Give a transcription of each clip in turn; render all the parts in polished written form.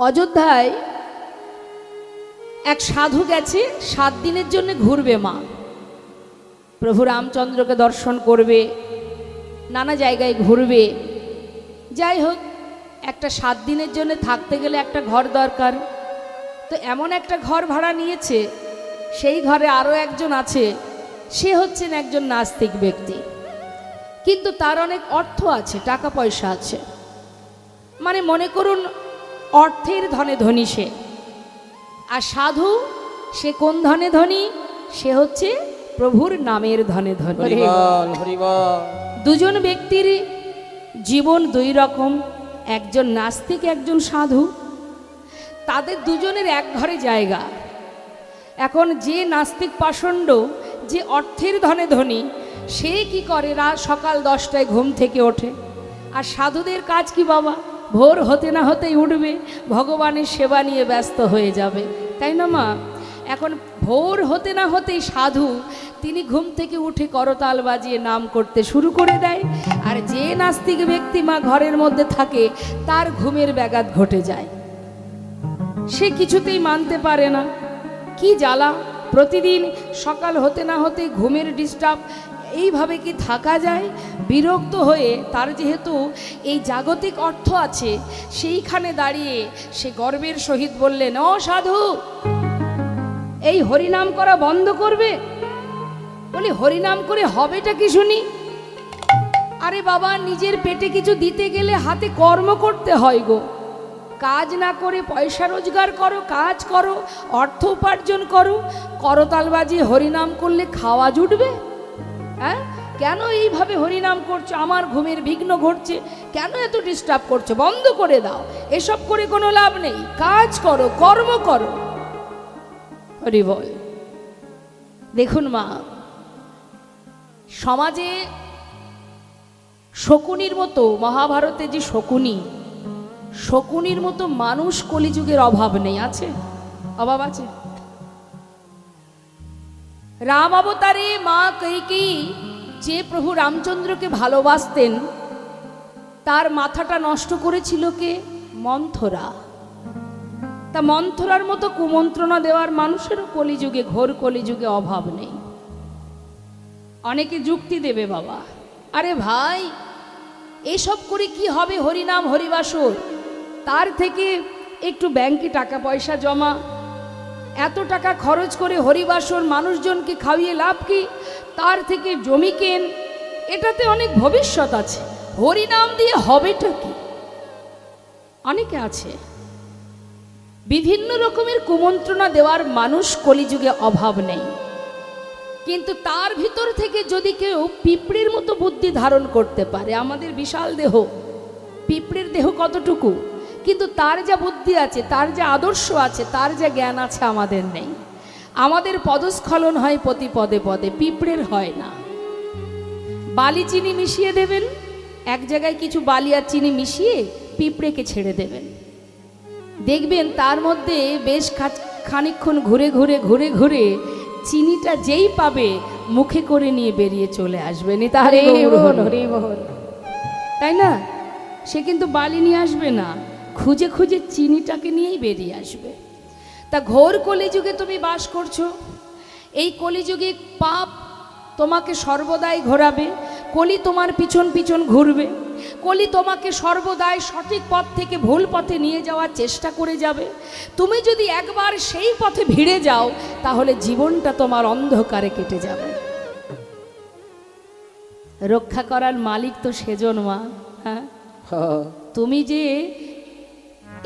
অযোধ্যায় এক সাধু গেছে 7 দিনের জন্য ঘুরবে মা, প্রভু রামচন্দ্রকে দর্শন করবে, নানা জায়গায় ঘুরবে। যাই হোক, একটা 7 দিনের জন্য থাকতে গেলে একটা ঘর দরকার। তো এমন একটা ঘর ভাড়া নিয়েছে, সেই ঘরে আরও একজন আছে, সে হচ্ছেন একজন নাস্তিক ব্যক্তি, কিন্তু তার অনেক অর্থ আছে, টাকা পয়সা আছে, মানে মনে করুন অর্থের ধনে ধনী সে। আর সাধু সে কোন ধনে ধনী? সে হচ্ছে প্রভুর নামের ধনে ধনী। দুজন ব্যক্তির জীবন দুই রকম, একজন নাস্তিক একজন সাধু, তাদের দুজনের এক ঘরে জায়গা। এখন যে নাস্তিক পাষণ্ড, যে অর্থের ধনে ধনী, সে কি করে? রাত সকাল 10টায় ঘুম থেকে ওঠে। আর সাধুদের কাজ কি বাবা? ভোর হতে না হতেই উঠবে, ভগবানের সেবা নিয়ে ব্যস্ত হয়ে যাবে, তাই না মা? এখন ভোর হতে না হতেই সাধু তিনি ঘুম থেকে উঠে করতাল বাজিয়ে নাম করতে শুরু করে দেয়। আর যে নাস্তিক ব্যক্তি মা ঘরের মধ্যে থাকে, তার ঘুমের ব্যাঘাত ঘটে যায়, সে কিছুতেই মানতে পারে না। কি জ্বালা! প্রতিদিন সকাল হতে না হতেই ঘুমের ডিস্টার্ব, এইভাবে কি থাকা যায়? বিরক্ত হয়ে তার যেহেতু এই জাগতিক অর্থ আছে, সেইখানে দাঁড়িয়ে সে গর্বের সহিত বললেন, ও সাধু, এই হরিনাম করা বন্ধ করবে? বলি, হরিনাম করে হবেটা কি শুনি? আরে বাবা, নিজের পেটে কিছু দিতে গেলে হাতে কর্ম করতে হয় গো। কাজ না করে পয়সা রোজগার করো, কাজ করো, অর্থ উপার্জন করো। করতাল বাজিয়ে হরিনাম করলে খাওয়া জুটবে? হ্যাঁ, কেন এইভাবে হরিনাম করছো? আমার ঘুমের বিঘ্ন ঘটছে, কেন এত ডিস্টার্ব করছো? বন্ধ করে দাও, এসব করে কোনো লাভ নেই, কাজ করো, কর্ম করো। হরি বল। দেখুন মা, সমাজে শকুনির মতো, মহাভারতে যে শকুনির মতো মানুষ কলিযুগের অভাব নেই। আছে? অভাব আছে? রাম অবতারে মা কৈকেয়ী যে প্রভু রামচন্দ্রকে ভালোবাসতেন, তার মাথাটা নষ্ট করেছিল কে? মন্থরা। তা মন্থরার মতো কুমন্ত্রণা দেওয়ার মানুষেরও কলিযুগে, ঘোর কলিযুগে অভাব নেই। অনেকে যুক্তি দেবে, বাবা আরে ভাই, এসব করে কি হবে? হরিনাম হরিবাসর, তার থেকে একটু ব্যাংকে টাকা পয়সা জমা, এত টাকা খরচ করে হরিবাসর মানুষজনকে খাওয়িয়ে লাভ কি? তার থেকে জমি কেন, এটাতে অনেক ভবিষ্যৎ আছে, হরিনাম দিয়ে হবেটা কি? অনেকে আছে, বিভিন্ন রকমের কুমন্ত্রণা দেওয়ার মানুষ কলিযুগে অভাব নেই। কিন্তু তার ভিতর থেকে যদি কেউ পিঁপড়ের মতো বুদ্ধি ধারণ করতে পারে, আমাদের বিশাল দেহ, পিঁপড়ের দেহ কতটুকু, কিন্তু তার যা বুদ্ধি আছে, তার যা আদর্শ আছে, তার যা জ্ঞান আছে, আমাদের নেই। আমাদের পদস্খলন হয় প্রতি পদে পদে, পিঁপড়ের হয় না। বালি চিনি মিশিয়ে দেবেন, এক জায়গায় কিছু বালি আর চিনি মিশিয়ে পিঁপড়েকে ছেড়ে দেবেন, দেখবেন তার মধ্যে বেশ খানিকক্ষণ ঘুরে ঘুরে ঘুরে ঘুরে চিনিটা যেই পাবে মুখে করে নিয়ে বেরিয়ে চলে আসবে। তাই না? সে কিন্তু বালি নিয়ে আসবে না, খুঁজে খুঁজে চিনিটাকে নিয়েই বেরিয়ে আসবে। তা ঘোর কলিযুগে তুমি বাস করছো, এই কলিযুগে পাপ তোমাকে সর্বদাই ঘোরাবে, কলি তোমার পিছন পিছন ঘুরবে, কলি তোমাকে সর্বদাই সঠিক পথ থেকে ভুল পথে নিয়ে যাওয়ার চেষ্টা করে যাবে। তুমি যদি একবার সেই পথে ভিড়ে যাও, তাহলে জীবনটা তোমার অন্ধকারে কেটে যাবে। রক্ষা করার মালিক তো সেজন মা। হ্যাঁ, তুমি যে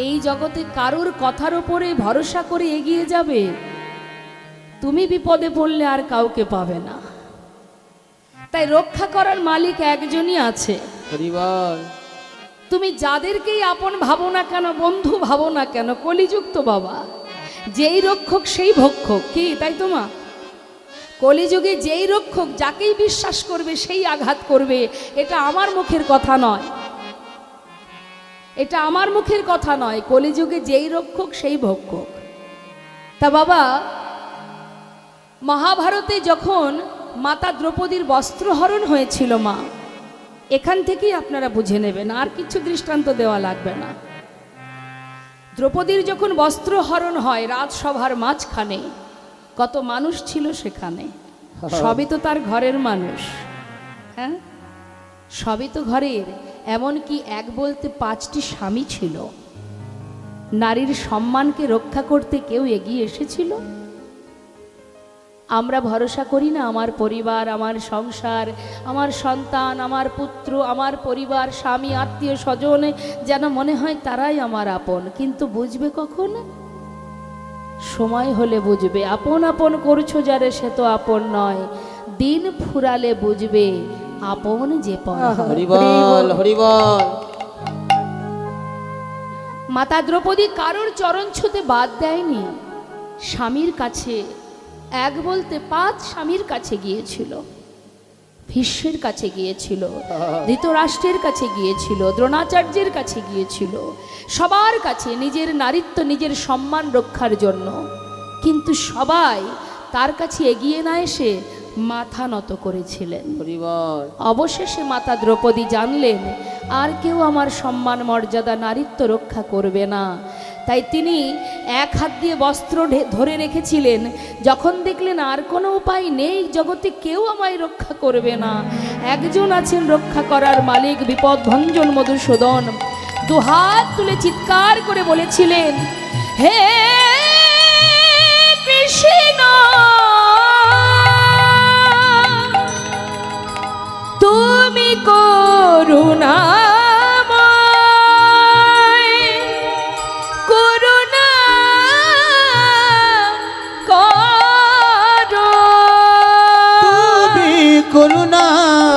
এই জগতে কারুর কথার উপরে ভরসা করে এগিয়ে যাবে, তুমি বিপদে পড়লে আর কাউকে পাবে না। তাই রক্ষা করার মালিক একজনই আছে। তুমি যাদেরকেই আপন ভাবো না কেন, বন্ধু ভাবো না কেন, কলিযুক্ত বাবা, যেই রক্ষক সেই ভক্ষক। কি তাই তো মা? কলিযুগে যেই রক্ষক, যাকেই বিশ্বাস করবে সেই আঘাত করবে। এটা আমার মুখের কথা নয়, এটা আমার মুখের কথা নয়। কলিযুগে যেই রক্ষক সেই ভক্ষক। তা বাবা, মহাভারতে যখন মাতা দ্রৌপদীর বস্ত্রহরণ হয়েছিল মা, এখান থেকেই আপনারা বুঝে নেবেন, আর কিছু দৃষ্টান্ত দেওয়া লাগবে না। দ্রৌপদীর যখন বস্ত্রহরণ হয় রাজসভার মাঝখানে, কত মানুষ ছিল সেখানে, সবই তো তার ঘরের মানুষ। হ্যাঁ, সবই তো ঘরের। এমনকি এক বলতে 5টি স্বামী ছিল। নারীর সম্মানকে রক্ষা করতে কেউ এগিয়ে এসেছিল? আমরা ভরসা করি না আমার পরিবার, আমার সংসার, আমার সন্তান, আমার পুত্র, আমার পরিবার, স্বামী, আত্মীয় স্বজন, যেন মনে হয় তারাই আমার আপন। কিন্তু বুঝবে কখন? সময় হলে বুঝবে। আপন আপন করছো যারে সে তো আপন নয়, দিন ফুরালে বুঝবে আপন যে পর। হরি বল, হরি বল। মাতা দ্রৌপদী কারোর চরণ ছুঁতে বাদ দেয়নি। স্বামীর কাছে, এক বলতে 5 স্বামীর কাছে গিয়েছিল। ভীষ্মের কাছে গিয়েছিল, ধৃতরাষ্ট্রের কাছে গিয়েছিল, দ্রোণাচার্যের কাছে গিয়েছিল, সবার কাছে নিজের নারীত্ব, নিজের সম্মান রক্ষার জন্য। কিন্তু সবাই তার কাছে এগিয়ে না এসে মাথা নত করেছিলেন। অবশেষে মাতা দ্রৌপদী জানলেন আর কেউ আমার সম্মান, মর্যাদা, নারীত্ব রক্ষা করবে না। তাই তিনি এক হাত দিয়ে বস্ত্র ধরে রেখেছিলেন। যখন দেখলেন আর কোনো উপায় নেই, জগতে কেউ আমায় রক্ষা করবে না, একজন আছেন রক্ষা করার মালিক, বিপদভঞ্জন মধুসূদন, দুহাত তুলে চিৎকার করে বলেছিলেন, হে কৃষ্ণ, তুমি করুণা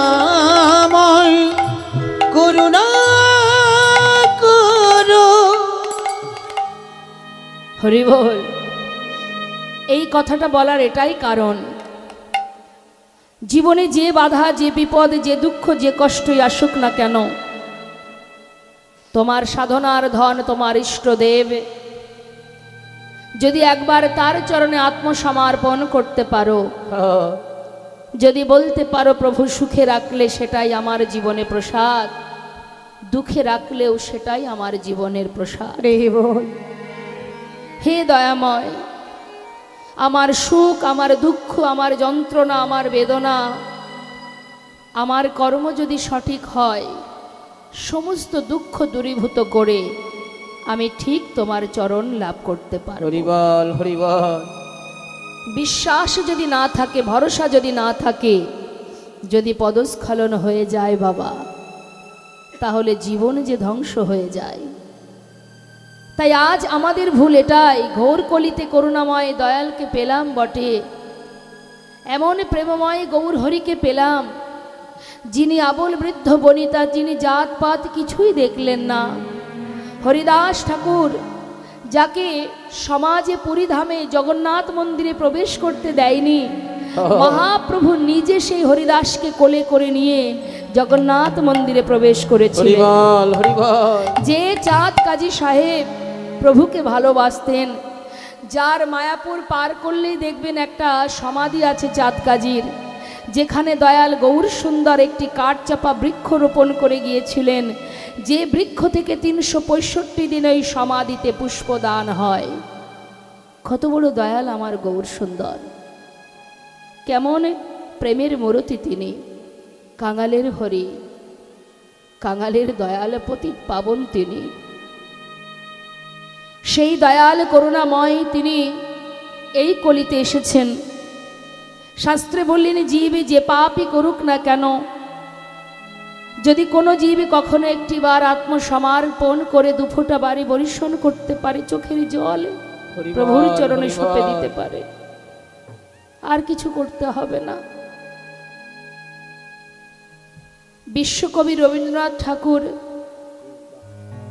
করুণাময়, করুণা করো। হরি বল। এই কথাটা বলার এটাই কারণ, জীবনে যে বাধা, যে বিপদ, যে দুঃখ, যে কষ্টই আসুক না কেন, তোমার সাধনার ধন, তোমার ইষ্টদেব, যদি একবার তার চরণে আত্মসমর্পণ করতে পারো, যদি বলতে পারো প্রভু সুখে রাখলে সেটাই আমার জীবনে প্রসাদ, দুঃখে রাখলেও সেটাই আমার জীবনের প্রসাদ। হে দয়াময়, আমার সুখ, আমার দুঃখ, আমার যন্ত্রণা, আমার বেদনা, আমার কর্ম যদি সঠিক হয়, সমস্ত দুঃখ দূরীভূত করে আমি ঠিক তোমার চরণ লাভ করতে পারি। হরি বল, হরি বল। বিশ্বাস যদি না থাকে, ভরসা যদি না থাকে, যদি পদস্খলন হয়ে যায় বাবা, তাহলে জীবন যে ধ্বংস হয়ে যায়। তাই আজ আমাদের ভুল এটাই, ঘোর কলিতে করুণাময় দয়ালকে পেলাম বটে, এমন প্রেমময় গৌর হরিকে পেলাম, যিনি আবল বৃদ্ধ বনিতা, যিনি জাতপাত কিছুই দেখলেন না। হরিদাস ঠাকুর, যাকে সমাজে পুরীধামে জগন্নাথ মন্দিরে প্রবেশ করতে দেয়নি, মহাপ্রভু নিজে সেই হরিদাসকে কোলে করে নিয়ে জগন্নাথ মন্দিরে প্রবেশ করেছিলেন। যে চাঁদ কাজী সাহেব প্রভুকে ভালোবাসতেন, যার মায়াপুর পার করলেই দেখবেন একটা সমাধি আছে চাঁদ কাজীর, যেখানে দয়াল গৌর সুন্দর একটি কাঠচাপা বৃক্ষ রোপণ করে গিয়েছিলেন, যে বৃক্ষ থেকে 365 দিন ওই সমাধিতে পুষ্পদান হয়। কত বড় দয়াল আমার গৌর সুন্দর, কেমন প্রেমের মূর্তি তিনি, কাঙালের হরি, কাঙালের দয়াল পতি পাবন তিনি। সেই দয়াল করুণাময় তিনি এই কলিতে এসেছেন। শাস্ত্রে বললেন, জীবে যে পাপই করুক না কেন, যদি কোনো জীব কখনো একটিবার আত্মসমর্পণ করে দুফোঁটা বাড়ি বরিশন করতে পারে, চোখের জল প্রভুর চরণে সঁপে দিতে পারে, আর কিছু করতে হবে না। বিশ্বকবি রবীন্দ্রনাথ ঠাকুর,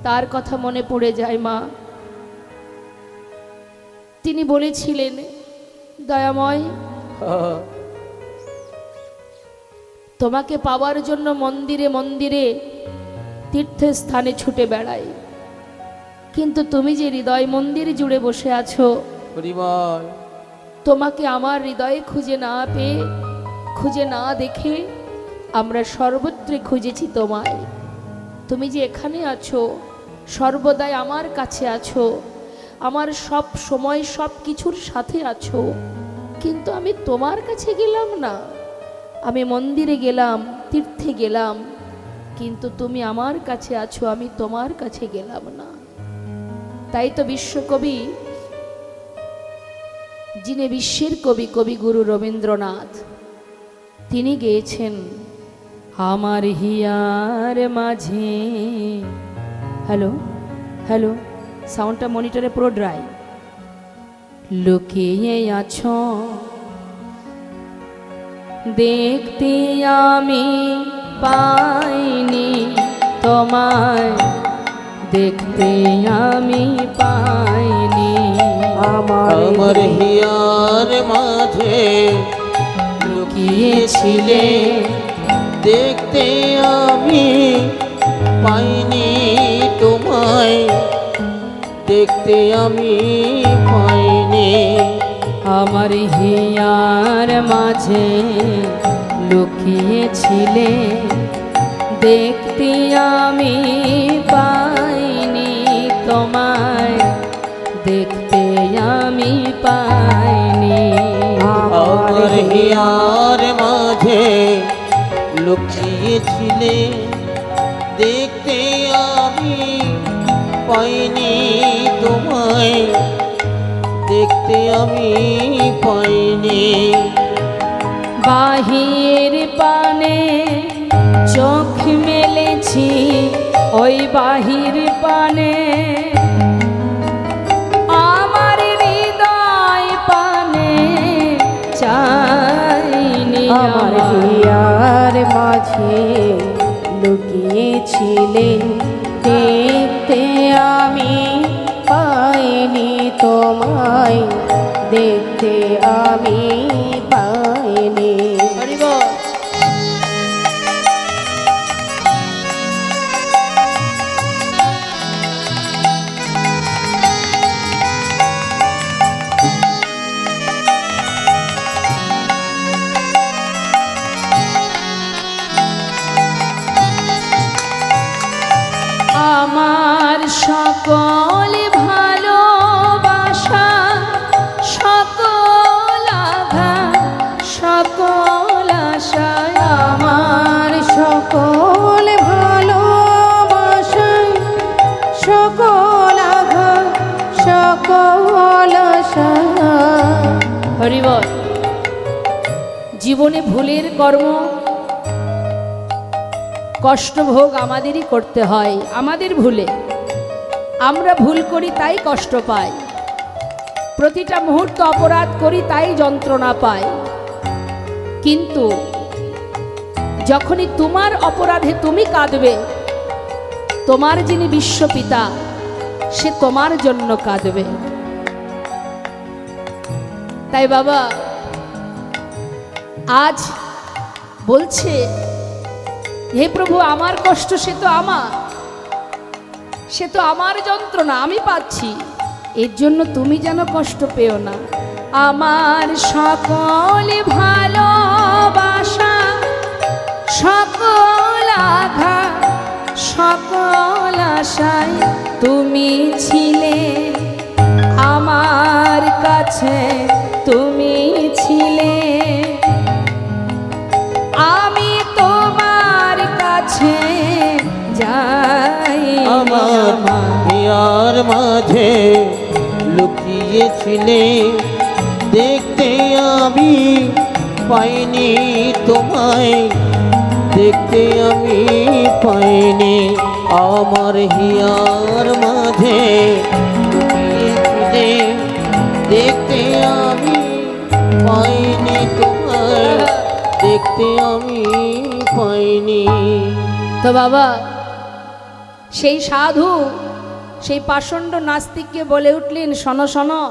তার কথা মনে পড়ে যায় মা। তিনি বলেছিলেন, দয়াময়, তোমাকে পাওয়ার জন্য মন্দিরে মন্দিরে তীর্থস্থানে ছুটে বেড়াই, কিন্তু তুমি যে হৃদয় মন্দির জুড়ে বসে আছো, তোমাকে আমার হৃদয়ে খুঁজে না পেয়ে, খুঁজে না দেখে আমরা সর্বত্রে খুঁজেছি তোমায়। তুমি যে এখানে আছো সর্বদাই আমার কাছে আছো, আমার সব সময় সব কিছুর সাথে আছো, কিন্তু আমি তোমার কাছে গেলাম না। আমি মন্দিরে গেলাম, তীর্থে গেলাম, কিন্তু তুমি আমার কাছে আছো, আমি তোমার কাছে গেলাম না। তাই তো বিশ্বকবি, যিনি বিশ্বের কবি, কবিগুরু রবীন্দ্রনাথ, তিনি গেয়েছেন আমার হিয়ার মাঝে। হ্যালো হ্যালো, সাউন্ডটা মনিটরে পুরো ড্রাই। লুকিয়ে আছো দেখতে আমি পাইনি তোমায়, দেখতে আমি পাইনি। আমার হিয়ার মাঝে লুকিয়েছিলে, দেখতে আমি পাইনি তোমায়, দেখতে আমি পাইনি। আমার হিয়ার মাঝে লুকিয়েছিলে, দেখতে আমি পাইনি তোমায়, দেখতে আমি পাইনি। আমার হিয়ার মাঝে লুকিয়েছিলে, দেখতে আমি পাইনি তোমায়, দেখতে আমি পাইনি। বাহির পানে চোখ মেলেছি, ওই বাহির পানে আমার হৃদয় পানে চাইনি। আমার হিয়ার মাঝে লুকিয়েছিলে, দেখতে আমি পাইনি তোমায়, দেখতে আমি পাইনি। হরি বল। আমার সকল ভালোবাসা, সকল আঘাত, সকল আশা, আমার সকল ভালোবাসা, সকল আঘাত, সকল আশা। হরি বল। জীবনে ভুলের কর্ম, কষ্টভোগ আমাদেরই করতে হয়। আমাদের ভুলে আমরা ভুল করি, তাই কষ্ট পাই। প্রতিটা মুহূর্ত অপরাধ করি, তাই যন্ত্রণা পাই। কিন্তু যখনই তোমার অপরাধে তুমি কাঁদবে, তোমার যিনি বিশ্বপিতা, সে তোমার জন্য কাঁদবে। তাই বাবা আজ বলছে, হে প্রভু, আমার কষ্ট সে তো আমার, সে তো আমার যন্ত্রণা আমি পাচ্ছি, এর জন্য তুমি যেন কষ্ট পেও না। আমার সকল ভালোবাসা, সকল আঘাত, সকল আশায় তুমি ছিলে আমার কাছে, তুমি ছিলে। আমি তোমার কাছে যাই। আমার হিয়ার মাঝে লুকিয়েছিলে, দেখতে আমি পাইনি তোমায়, দেখতে আমি পাইনি। আমার হিয়ার মাঝে লুকিয়েছিলে, দেখতে আমি পাইনি তোমায়, দেখতে আমি পাইনি। তো বাবা সেই সাধু, সেই পাষণ্ড নাস্তিককে বলে উঠলেন, শোনো শোনো,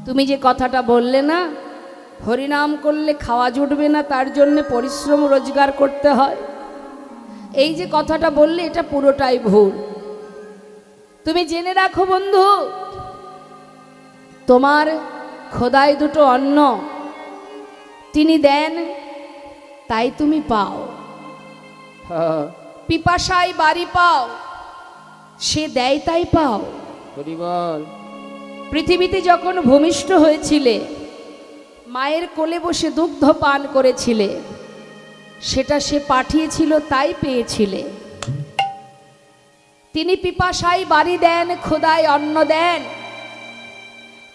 তুমি যে কথাটা বললে না, হরিনাম করলে খাওয়া জুটবে না, তার জন্য পরিশ্রম রোজগার করতে হয়, এই যে কথাটা বললে, এটা পুরোটাই ভুল। তুমি জেনে রাখো বন্ধু, তোমার খোদায় দুটো অন্ন তিনি দেন, তাই তুমি পাও। পিপাসায় বাড়ি পাও, সে দেয় তাই পাও। হরি বল। পৃথিবীতে যখন ভূমিষ্ঠ হয়েছিলে, মায়ের কোলে বসে দুগ্ধ পান করেছিলে, সেটা সে পাঠিয়েছিল তাই পেয়েছিলে। তিনি পিপাসায় বাড়ি দেন, ক্ষুধায় অন্ন দেন।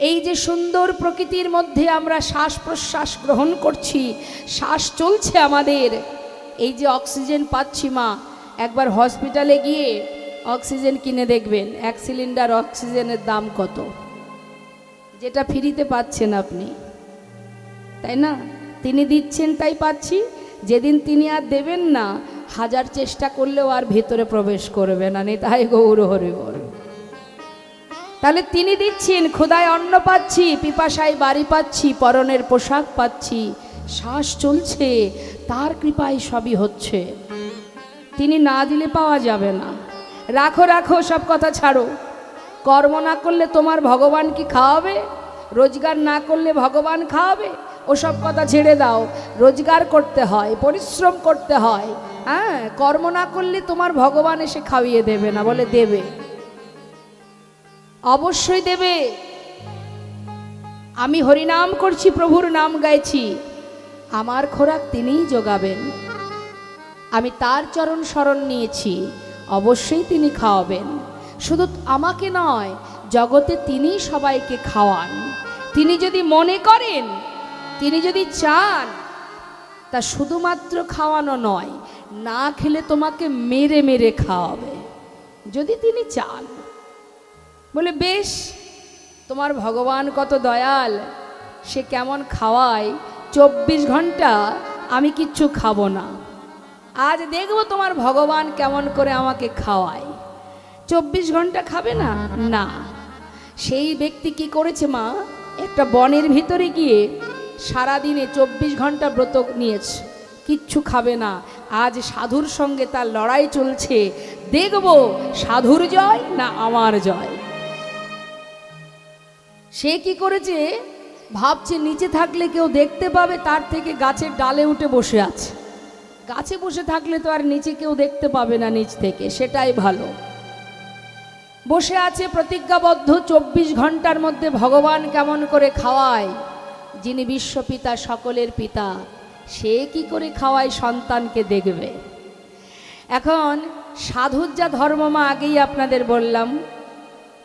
এই যে সুন্দর প্রকৃতির মধ্যে আমরা শ্বাস প্রশ্বাস গ্রহণ করছি, শ্বাস চলছে আমাদের, এই যে অক্সিজেন পাচ্ছি মা, একবার হসপিটালে গিয়ে অক্সিজেন কিনে দেখবেন 1 সিলিন্ডার অক্সিজেনের দাম কত, যেটা ফ্রিতে পাচ্ছেন আপনি, তাই না? তিনি দিচ্ছেন তাই পাচ্ছি। যেদিন তিনি আর দেবেন না, 1000 চেষ্টা করলেও আর ভেতরে প্রবেশ করবে না। নিতাই গৌর হরি বল। তাহলে তিনি দিচ্ছেন, ক্ষুধায় অন্ন পাচ্ছি, পিপাসায় বাড়ি পাচ্ছি, পরনের পোশাক পাচ্ছি, শ্বাস চলছে, তার কৃপায় সবই হচ্ছে। তিনি না দিলে পাওয়া যাবে না। রাখো রাখো, সব কথা ছাড়ো। কর্ম না করলে তোমার ভগবান কি খাওয়াবে? রোজগার না করলে ভগবান খাওয়াবে? ওসব কথা ছেড়ে দাও। রোজগার করতে হয়, পরিশ্রম করতে হয়। হ্যাঁ, কর্ম না করলে তোমার ভগবান এসে খাইয়ে দেবে না? বলে দেবে, অবশ্যই দেবে। আমি হরিনাম করছি, প্রভুর নাম গাইছি, আমার খোরাক তিনিই যোগাবেন। আমি তার চরণ শরণ নিয়েছি, অবশ্যই তিনি খাওয়াবেন। শুধু আমাকে নয়, জগতে তিনি সবাইকে খাওয়ান। তিনি যদি মনে করেন, তিনি যদি চান, তা শুধুমাত্র খাওয়ানো নয়, না খেলে তোমাকে মেরে মেরে খাওয়াবে, যদি তিনি চান। বলে বেশ, তোমার ভগবান কত দয়াল, সে কেমন খাওয়ায়, 24 ঘন্টা আমি কিচ্ছু খাবো না। আজ দেখবো তোমার ভগবান কেমন করে আমাকে খাওয়ায়। 24 ঘন্টা খাবে না? না। সেই ব্যক্তি কি করেছে মা, একটা বনের ভিতরে গিয়ে সারাদিনে 24 ঘন্টা ব্রত নিয়েছে, কিচ্ছু খাবে না। আজ সাধুর সঙ্গে তার লড়াই চলছে, দেখবো সাধুর জয় না আমার জয়। সে কি করেছে, ভাবছে নিচে থাকলে কেউ দেখতে পাবে, তার থেকে গাছের ডালে উঠে বসে আছে। গাছে বসে থাকলে তো আর নিচে কেউ দেখতে পাবে না নিচ থেকে, সেটাই ভালো। বসে আছে প্রতিজ্ঞাবদ্ধ, 24 ঘন্টার মধ্যে ভগবান কেমন করে খাওয়ায়, যিনি বিশ্বপিতা, সকলের পিতা, সে কি করে খাওয়ায় সন্তানকে দেখবে। এখন সাধুর যা ধর্ম মা, আগেই আপনাদের বললাম,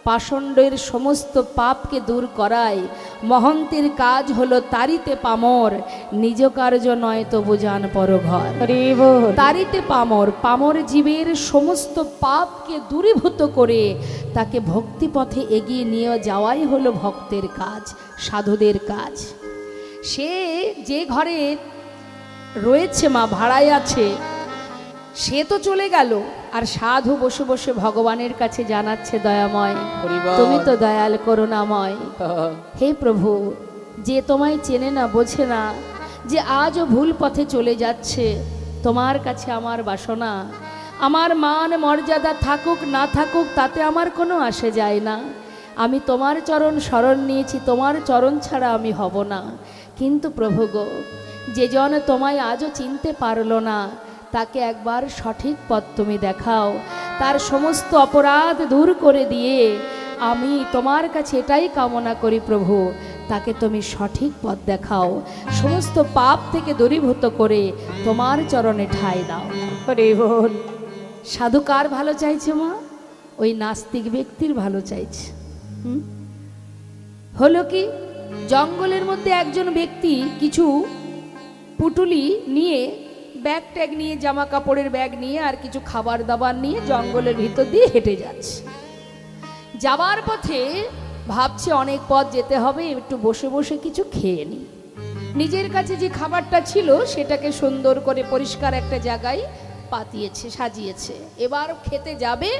পাষণ্ডের সমস্ত পাপকে দূর করায়। মহন্তের কাজ হলো তারিতে পামর, নিজ কার্য নয় তো বুঝান পরঘর। তারিতে পামর, পামর জীবের সমস্ত পাপকে দূরীভূত করে তাকে ভক্তিপথে এগিয়ে নিয়ে যাওয়াই হলো ভক্তের কাজ, সাধুদের কাজ। সে যে ঘরে রয়েছে মা, ভাড়ায় আছে, সে তো চলে গেল, আর সাধু বসে বসে ভগবানের কাছে জানাচ্ছে, দয়াময় তুমি তো দয়াল করুণাময়। হে প্রভু, যে তোমায় চেনে না, বোঝে না, যে আজও ভুল পথে চলে যাচ্ছে, তোমার কাছে আমার বাসনা। আমার মান মর্যাদা থাকুক না থাকুক তাতে আমার কোনো আসে যায় না। আমি তোমার চরণ শরণ নিয়েছি, তোমার চরণ ছাড়া আমি হব না। কিন্তু প্রভু গো, যে জন তোমায় আজও চিনতে পারল না, তাকে একবার সঠিক পথ তুমি দেখাও। তার সমস্ত অপরাধ দূর করে দিয়ে আমি তোমার কাছে এটাই কামনা করি প্রভু, তাকে তুমি সঠিক পথ দেখাও, সমস্ত পাপ থেকে দূরীভূত করে তোমার চরণে ঠাঁই দাও। সাধু কার ভালো চাইছে মা? ওই নাস্তিক ব্যক্তির ভালো চাইছে। হলো কি, জঙ্গলের মধ্যে একজন ব্যক্তি কিছু পুটুলি নিয়ে, ব্যাগ ট্যাগ নিয়ে, জামা কাপড়ের ব্যাগ নিয়ে আর কিছু খাবার দাবার নিয়ে জঙ্গলের ভিতর দিয়ে হেঁটে যাচ্ছে। যাবার পথে ভাবছে অনেক পথ যেতে হবে, একটু বসে বসে কিছু খেয়ে নিই। নিজের কাছে যে খাবারটা ছিল সেটাকে সুন্দর করে পরিষ্কার একটা জায়গায় পাতিয়েছে, সাজিয়েছে। এবার খেতে যাবে,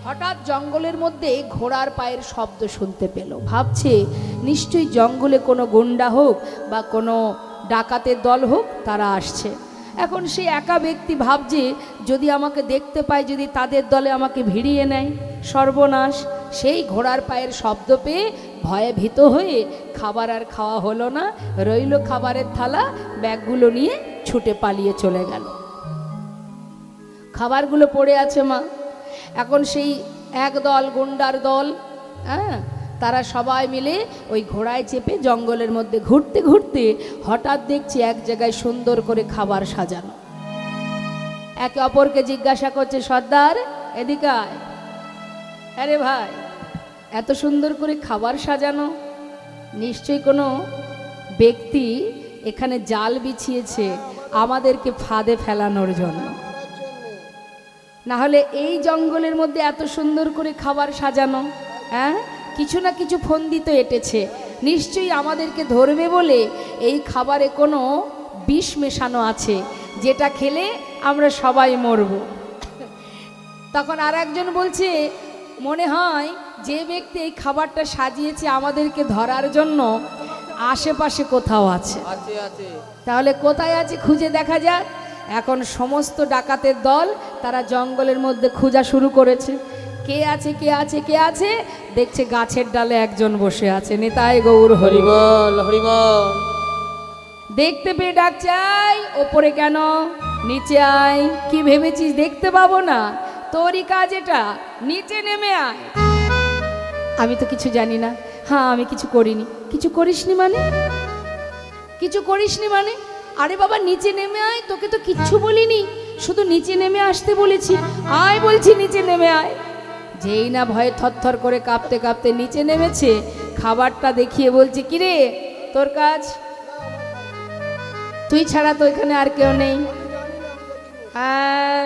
হঠাৎ জঙ্গলের মধ্যে ঘোড়ার পায়ের শব্দ শুনতে পেল। ভাবছে নিশ্চয়ই জঙ্গলে কোনো গুন্ডা হোক বা কোনো ডাকাতের দল হোক, তারা আসছে। এখন সে একা ব্যক্তি ভাবছে, যদি আমাকে দেখতে পায়, যদি তাদের দলে আমাকে ভিড়িয়ে নেয়, সর্বনাশ। সেই ঘোড়ার পায়ের শব্দ পেয়ে ভয়ে ভীত হয়ে খাবার আর খাওয়া হলো না, রইল খাবারের থালা, ব্যাগগুলো নিয়ে ছুটে পালিয়ে চলে গেল। খাবারগুলো পড়ে আছে মা। এখন সেই একদল গুন্ডার দল, হ্যাঁ, তারা সবাই মিলে ওই ঘোড়ায় চেপে জঙ্গলের মধ্যে ঘুরতে ঘুরতে হঠাৎ দেখছি এক জায়গায় সুন্দর করে খাবার সাজানো। একে অপরকে জিজ্ঞাসা করছে, সর্দার এদিকে আয়। আরে ভাই, এত সুন্দর করে খাবার সাজানো, নিশ্চয়ই কোনো ব্যক্তি এখানে জাল বিছিয়েছে আমাদেরকে ফাঁদে ফেলানোর জন্য, না হলে এই জঙ্গলের মধ্যে এত সুন্দর করে খাবার সাজানো, হ্যাঁ, কিছু না কিছু ফন্দি তো এঁটেছে, নিশ্চয়ই আমাদেরকে ধরবে বলে এই খাবারে কোনো বিষ মেশানো আছে, যেটা খেলে আমরা সবাই মরব। তখন আর একজন বলছে, মনে হয় যে ব্যক্তি এই খাবারটা সাজিয়েছে আমাদেরকে ধরার জন্য আশেপাশে কোথাও আছে। তাহলে কোথায় আছে খুঁজে দেখা যাক। এখন সমস্ত ডাকাতের দল তারা জঙ্গলের মধ্যে খোঁজা শুরু করেছে, কে আছে কে আছে কে আছে। দেখছে গাছের ডালে একজন বসে আছে, নিতাই গৌর হরিবল হরিবল। দেখতে পেয়ে ডাকছে, আয় ওপরে কেন, নিচে আয়। কি ভেবেছিস দেখতে পাবো না? তোরই কাজ এটা, নিচে নেমে আয়। আমি তো কিছু জানি না। হ্যাঁ, আমি কিছু করিনি। কিছু করিসনি মানে? কিছু করিসনি মানে? আরে বাবা, নিচে নেমে আয়, তোকে তো কিচ্ছু বলিনি, শুধু নিচে নেমে আসতে বলেছি। আয় বলছি, নিচে নেমে আয়। যেই না ভয়ে থরথর করে কাঁপতে কাঁপতে নিচে নেমেছে, খাবারটা দেখিয়ে বলছে, কিরে তোর কাজ? তুই ছাড়া তো এখানে আর কেউ নেই। হ্যাঁ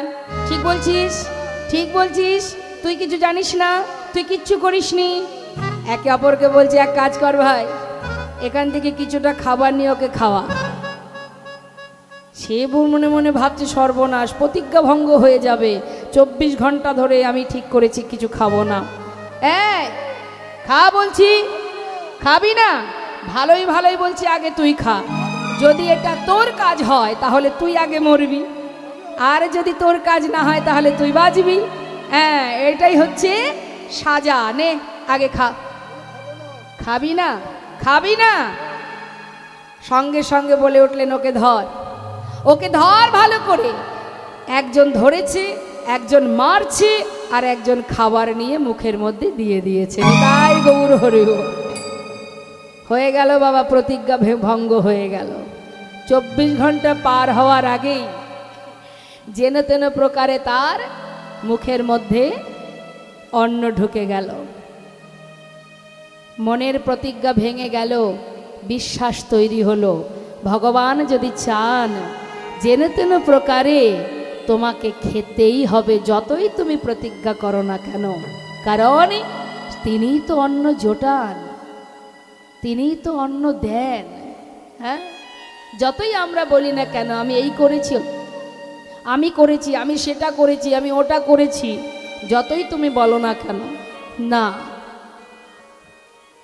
ঠিক বলছিস, ঠিক বলছিস, তুই কিছু জানিস না, তুই কিচ্ছু করিসনি। একে অপরকে বলছে, এক কাজ কর ভাই, এখান থেকে কিছুটা খাবার নিয়ে ওকে খাওয়া। সে মনে মনে ভাবছে, সর্বনাশ, প্রতিজ্ঞা ভঙ্গ হয়ে যাবে, 24 ঘন্টা ধরে আমি ঠিক করেছি কিছু খাবো না। এই খা বলছি, খাবি না? ভালোই ভালোই বলছি, আগে তুই খা। যদি এটা তোর কাজ হয় তাহলে তুই আগে মরবি, আর যদি তোর কাজ না হয় তাহলে তুই বাঁচবি। হ্যাঁ, এটাই হচ্ছে সাজা। নে আগে খা। খাবি না? খাবি না? সঙ্গে সঙ্গে বলে উঠলেন, ওকে ধর, ওকে ধর ভালো করে। একজন ধরেছে, একজন মারছে, আর একজন খাবার নিয়ে মুখের মধ্যে দিয়ে দিয়েছে। তাই গৌর হরি হয়ে গেল বাবা, প্রতিজ্ঞা ভঙ্গ হয়ে গেল। 24 ঘন্টা পার হওয়ার আগেই যেন তেন প্রকারে তার মুখের মধ্যে অন্ন ঢুকে গেল। মনের প্রতিজ্ঞা ভেঙে গেল, বিশ্বাস তৈরি হলো, ভগবান যদি চান যেন তেন প্রকারে তোমাকে খেতেই হবে, যতই তুমি প্রতিজ্ঞা করো না কেন, কারণ তিনিই তো অন্ন জোটান, তিনিই তো অন্ন দেন। হ্যাঁ, যতই আমরা বলি না কেন, আমি এই করেছি, আমি করেছি, আমি সেটা করেছি, আমি ওটা করেছি, যতই তুমি বলো না কেন, না,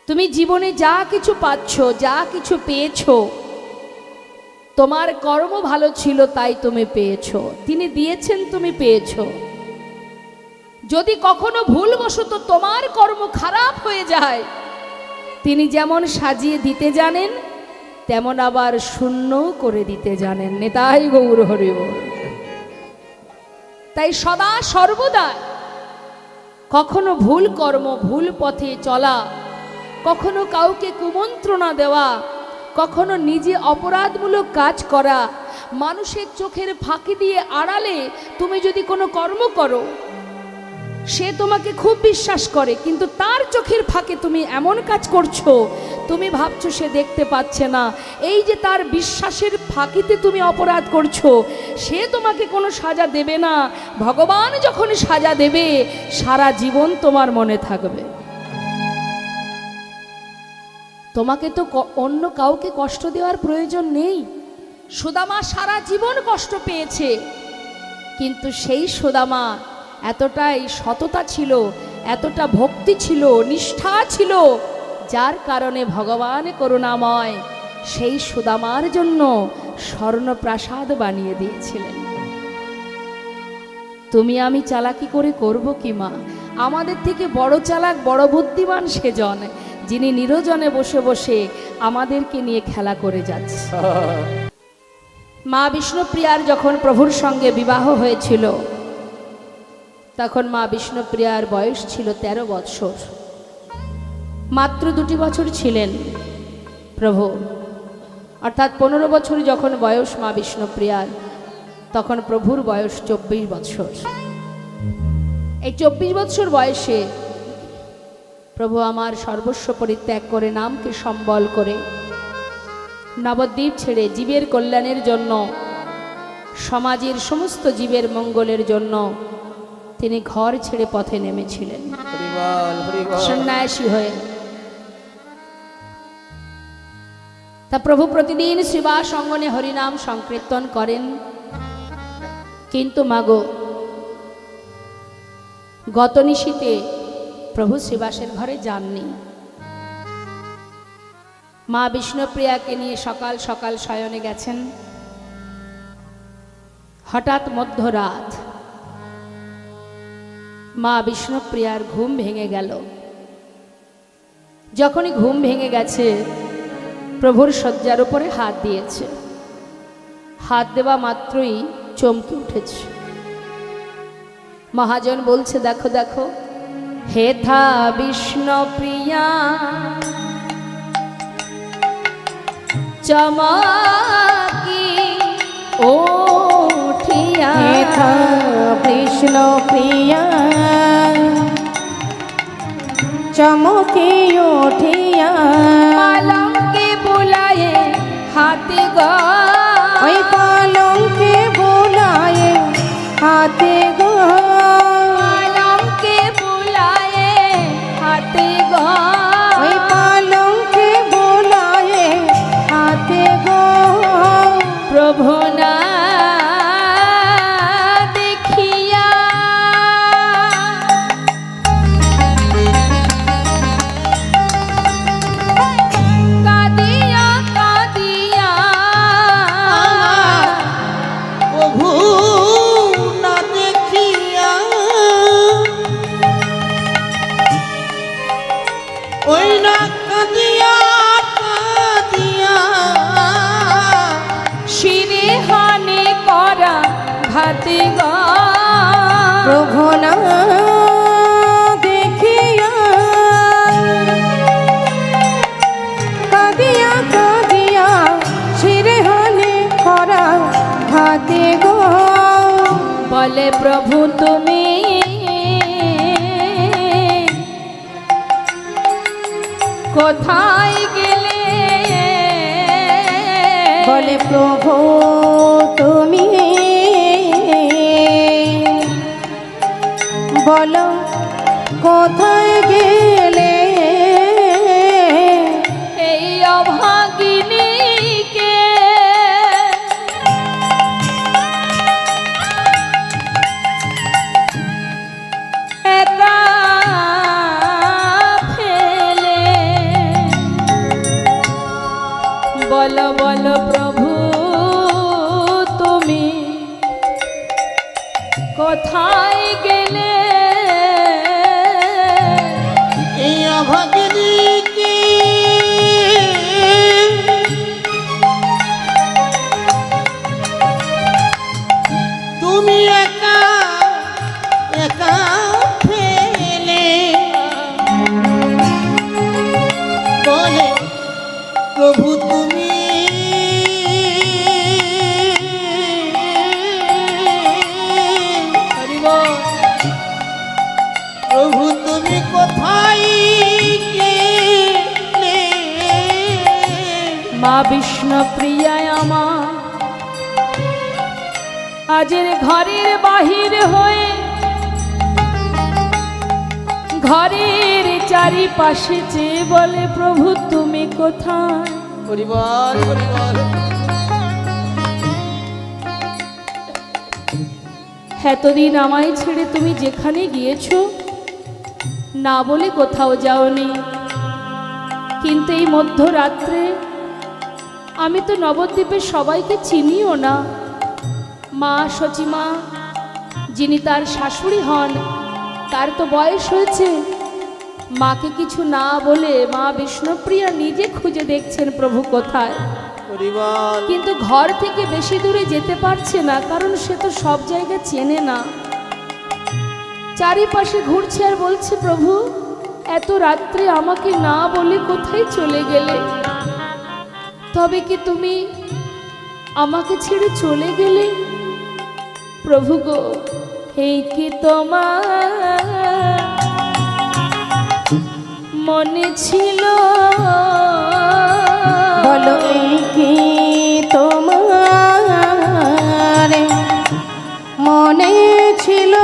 তুমি জীবনে যা কিছু পাচ্ছ, যা কিছু পেয়েছো, তোমার কর্ম ভালো ছিল তাই তুমি পেয়েছো, তিনি দিয়েছেন তুমি পেয়েছো। যদি কখনো ভুলবশত তোমার কর্ম খারাপ হয়ে যায়, তিনি যেমন সাজিয়ে দিতে জানেন তেমন আবার শূন্য করে দিতে জানেন। নিতাই গৌর হরি বল। তাই সদা সর্বদা কখনো ভুল কর্ম, ভুল পথে চলা, কখনো কাউকে কুমন্ত্রণা দেওয়া, কখনো নিজে অপরাধমূলক কাজ করা, মানুষের চোখের ফাঁকি দিয়ে আড়ালে তুমি যদি কোনো কর্ম করো, সে তোমাকে খুব বিশ্বাস করে, কিন্তু তার চোখের ফাঁকে তুমি এমন কাজ করছো, তুমি ভাবছো সে দেখতে পাচ্ছে না। এই যে তার বিশ্বাসের ফাঁকিতে তুমি অপরাধ করছো, সে তোমাকে কোনো সাজা দেবে না। ভগবান যখন সাজা দেবে, সারা জীবন তোমার মনে থাকবে। তোমাকে তো অন্য কাউকে কষ্ট দেওয়ার প্রয়োজন নেই। সুদামা সারা জীবন কষ্ট পেয়েছে, কিন্তু সেই সুদামা এতটাই সততা ছিল, এতটা ভক্তি ছিল, নিষ্ঠা ছিল, যার কারণে ভগবান করুণাময় সেই সুদামার জন্য স্বর্ণপ্রাসাদ বানিয়ে দিয়েছিলেন। তুমি আমি চালাকি করে করব কি মা? আমাদের থেকে বড় চালাক, বড় বুদ্ধিমান সেজন, যিনি নিরজনে বসে বসে আমাদেরকে নিয়ে খেলা করে যাচ্ছে। মা বিষ্ণুপ্রিয়ার যখন প্রভুর সঙ্গে বিবাহ হয়েছিল, তখন মা বিষ্ণুপ্রিয়ার বয়স ছিল 13 বৎসর। মাত্র 2 বছর ছিলেন প্রভু, অর্থাৎ 15 বছর যখন বয়স মা বিষ্ণুপ্রিয়ার, তখন প্রভুর বয়স 24 বছর। এই 24 বছর বয়সে প্রভু আমার সর্বস্ব পরিত্যাগ করে, নামকে সম্বল করে নবদ্বীপ ছেড়ে জীবের কল্যাণের জন্য, সমাজের সমস্ত জীবের মঙ্গলের জন্য তিনি ঘর ছেড়ে পথে নেমেছিলেন সন্ন্যাসী হয়ে। তা প্রভু প্রতিদিন শ্রীবাস অঙ্গনে হরিনাম সংকীর্তন করেন। কিন্তু মাগো, গত নিশীতে প্রভু শ্রীবাসের ঘরে যাননি। মা বিষ্ণুপ্রিয়াকে নিয়ে সকাল সকাল শয়নে গেছেন। হঠাৎ মধ্যরাত মা বিষ্ণুপ্রিয়ার ঘুম ভেঙে গেল। যখনই ঘুম ভেঙে গেছে, প্রভুর শয্যার উপরে হাত দিয়েছে। হাত দেওয়া মাত্রই চমকে উঠেছে। মহাজন বলছে, দেখো দেখো, হেথা বিষ্ণুপ্রিয়া চমকি ওঠিয়া, হেথা বিষ্ণুপ্রিয়া চমকি ওঠিয়া, পালঙ্কে বুলায়ে হাতে ওই পালঙ্কে বোলায়ে হাতে গো, পালঙ্কে বুলায়ে হাতে ওই পালঙ্কে বোলায়ে হাতে গো, প্রভু না দেখিয়া কাঁদিয়া কাঁদিয়া প্রভু না দেখিয়া, ওই না কাঁদিয়া কাঁদিয়া, শিরে হানে করা ঘাতে প্রভু না দেখিয়া, কাঁদিয়া কাঁদিয়া শিরে হানে করা হাতে গো, বলে প্রভু তুমি কোথায় গেলে, বলে প্রভু তুমি বলো কোথায় গেলে, এই অভাগিনীকে একা ফেলে, বলো বলো প্রভু তুমি কোথায় গেলে, এই অভাগিনীকে তুমি একা একা ফেলে, বলে প্রভু তুমি প্রভু তুমি কোথায় গেলে, মা বিষ্ণুপ্রিয়ায় আমার আজের ঘরের বাহির হয়ে, ঘরের চারিপাশে চেয়ে বলে প্রভু তুমি কোথায়, পরিবার পরিবার এতদিন আমায় ছেড়ে তুমি যেখানে গিয়েছো না বলে কোথাও যাওনি, কিন্তু এই মধ্যরাত্রে আমি তো নবদ্বীপের সবাইকে চিনিও না। মা সচিমা, যিনি তার শাশুড়ি হন, তার তো বয়স হয়েছে। মাকে কিছু না বলে মা বিষ্ণুপ্রিয়া নিজে খুঁজে দেখছেন প্রভু কোথায়, পরিবার কিন্তু ঘর থেকে বেশি দূরে যেতে পারছে না, কারণ সে তো সব জায়গা চেনে না। চারিপাশে ঘুরছে আর বলছে, প্রভু এত রাত্রে আমাকে না বলে কোথায় চলে গেলে? তবে কি তুমি আমাকে ছেড়ে চলে গেলে? প্রভু গো, এই কি তোমার মনে ছিল? বলো এই কি তোমার মনে ছিল?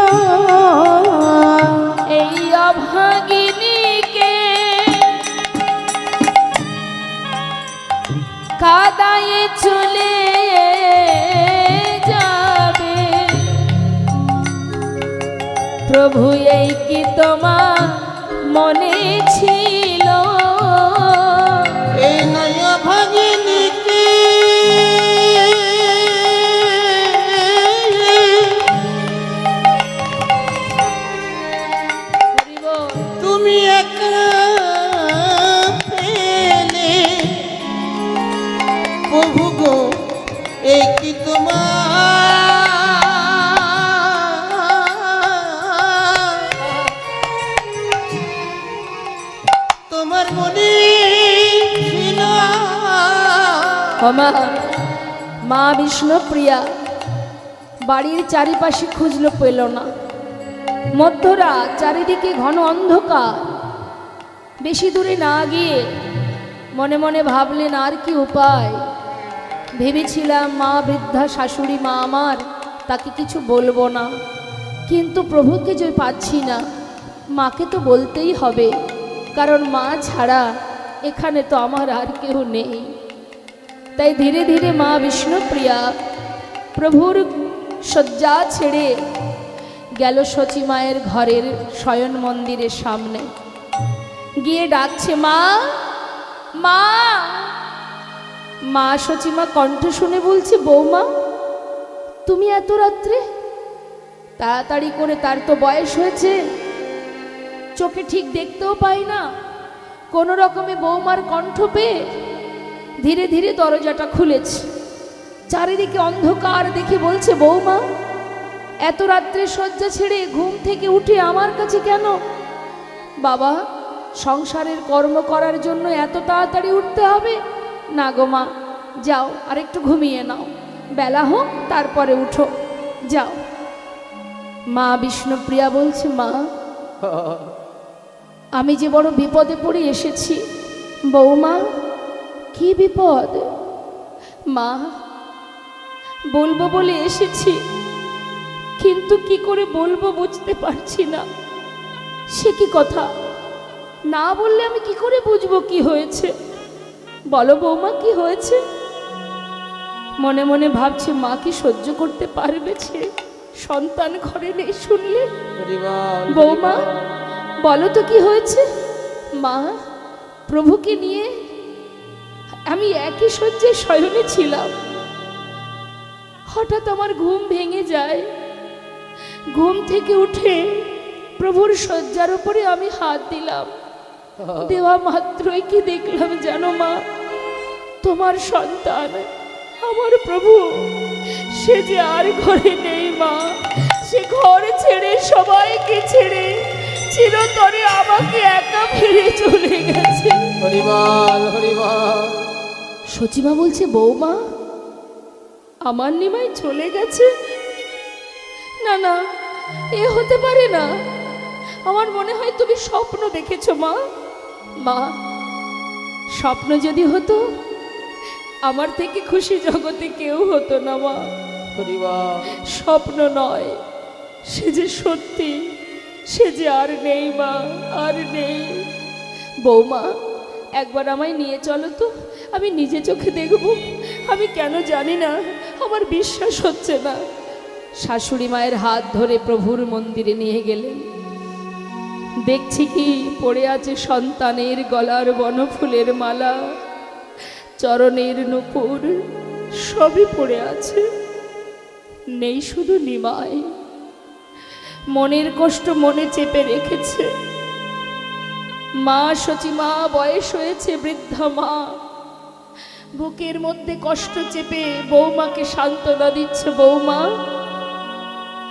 এই অভাগিনীকে কাদায়ে চলে যাবে। প্রভু এই কি তোমার মনে ছিল? এই নয় ভাগিনীকে তুমি একা পেলে। প্রভু গো, এই কি তোমার মনে ছিল? মা বিষ্ণুপ্রিয়া বাড়ির চারিপাশে খুঁজলো, পেল না। মধ্যরাত, চারিদিকে ঘন অন্ধকার। বেশি দূরে না গিয়ে মনে মনে ভাবলেন আর কি উপায়। ভেবেছিলাম মা বৃদ্ধা শাশুড়ি মা আমার, তাকে কিছু বলবো না, কিন্তু প্রভুকে যে পাচ্ছি না, মাকে তো বলতেই হবে, কারণ মা ছাড়া এখানে তো আমার আর কেউ নেই। তাই ধীরে ধীরে মা বিষ্ণুপ্রিয়া প্রভুর শয্যা ছেড়ে গেল সচী মায়ের ঘরের শয়ন মন্দিরের সামনে, গিয়ে ডাকছে, মা মা। মা সচিমা কণ্ঠ শুনে বলছে, বৌমা তুমি এত রাত্রে? তাড়াতাড়ি করে, তার তো বয়স হয়েছে, চোখে ঠিক দেখতেও পাই না। কোনো রকমে বৌমার কণ্ঠ পেয়ে ধীরে ধীরে দরজাটা খুলেছে। চারিদিকে অন্ধকার দেখে বলছে, বৌমা এত রাত্রে শয্যা ছেড়ে ঘুম থেকে উঠে আমার কাছে কেন? বাবা, সংসারের কর্ম করার জন্য এত তাড়াতাড়ি উঠতে হবে না গো মা, যাও আর একটু ঘুমিয়ে নাও, বেলা হোক তারপরে উঠো, যাও। মা বিষ্ণুপ্রিয়া বলছে, মা আমি যে বড় বিপদে পড়ে এসেছি। বৌমা, কি বিপদ? মা বলবো বলে এসেছি, কিন্তু কি করে বলবো বুঝতে পারছি না। সে কি কথা? না বললে আমি কি করে বুঝবো কি হয়েছে? বলো বৌমা, কি হয়েছে? মনে মনে ভাবছে, মা কি সহ্য করতে পারবে ছেড়ে? সন্তান ঘরে নেই শুনলে। বৌমা বলো তো কি হয়েছে? মা, প্রভুকে নিয়ে আমি একই শয্যায় শয়নে ছিলাম, হঠাৎ আমার ঘুম ভেঙে যায়। ঘুম থেকে উঠে প্রভুর শয্যার উপরে আমি হাত দিলাম, দেওয়া মাত্রই কি দেখলাম জানো মা? তোমার সন্তান আমার প্রভু, সে যে আর ঘরে নেই মা। সে ঘর ছেড়ে, সবাইকে ছেড়ে চিরতরে আমাকে একা ফিরে চলে গেছে। হরিবল হরিবল। সচিমা বলছে, বৌমা আমার নিমাই চলে গেছে? না না, এ হতে পারে না। আমার মনে হয় তুমি স্বপ্ন দেখেছো মা। মা, স্বপ্ন যদি হতো আমার থেকে খুশি জগতে কেউ হতো না মা। স্বপ্ন নয়, সে যে সত্যি, সে যে আর নেই মা, আর নেই। বৌমা একবার আমায় নিয়ে চলো তো, আমি নিজে চোখে দেখব। আমি কেন জানি না, আমার বিশ্বাস হচ্ছে না। শাশুড়ি মায়ের হাত ধরে প্রভুর মন্দিরে নিয়ে গেলেন। দেখছি কি পড়ে আছে সন্তানের গলার বনফুলের মালা, চরণের নূপুর, সবই পড়ে আছে, নেই শুধু নিমাই। মনের কষ্ট মনে চেপে রেখেছে। মা সচিমা বয়স হয়েছে, বৃদ্ধা মা বুকের মধ্যে কষ্ট চেপে বৌমাকে সান্ত্বনা দিচ্ছে। বৌমা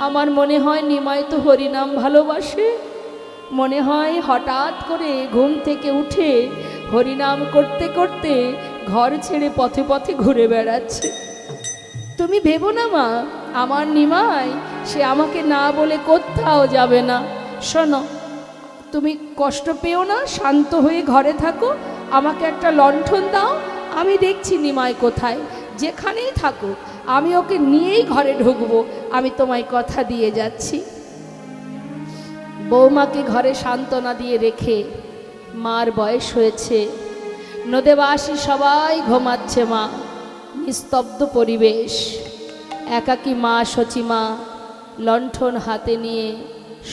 আমার মনে হয় নিমাই তো হরিনাম ভালোবাসে, মনে হয় হঠাৎ করে ঘুম থেকে উঠে হরিনাম করতে করতে ঘর ছেড়ে পথে পথে ঘুরে বেড়াচ্ছে। তুমি ভেবো না মা, আমার নিমাই সে আমাকে না বলে কোথাও যাবে না। শোনো, তুমি কষ্ট পেও না, শান্ত হয়ে ঘরে থাকো, আমাকে একটা লণ্ঠন দাও, আমি দেখছি নিমাই কোথায়, যেখানেই থাকুক আমি ওকে নিয়েই ঘরে ঢুকবো, আমি তোমায় কথা দিয়ে যাচ্ছি। বৌমাকে ঘরে সান্ত্বনা দিয়ে রেখে, মার বয়স হয়েছে, নদেবাসী সবাই ঘুমাচ্ছে, মা নিস্তব্ধ পরিবেশ, একাকী মা সচিমা লণ্ঠন হাতে নিয়ে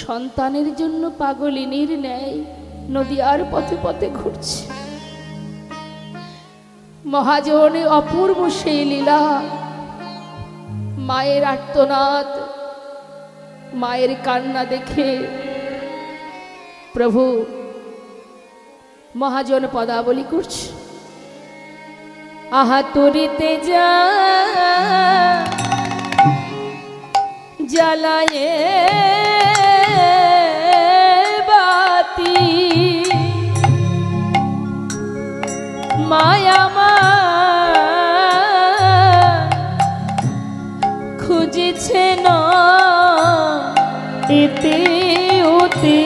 সন্তানের জন্য পাগলিনীর ন্যায় নদীয়ার পথে পথে ঘুরছে। মহাজনে অপূর্ব সেই লীলা, মায়ের আর্তনাদ, মায়ের কান্না দেখে প্রভু মহাজন পদাবলী করছে। আহা তরিতে যা জ্বালায়ে বাতি, মায়া মা খুঁজেছে না এতে ওতে,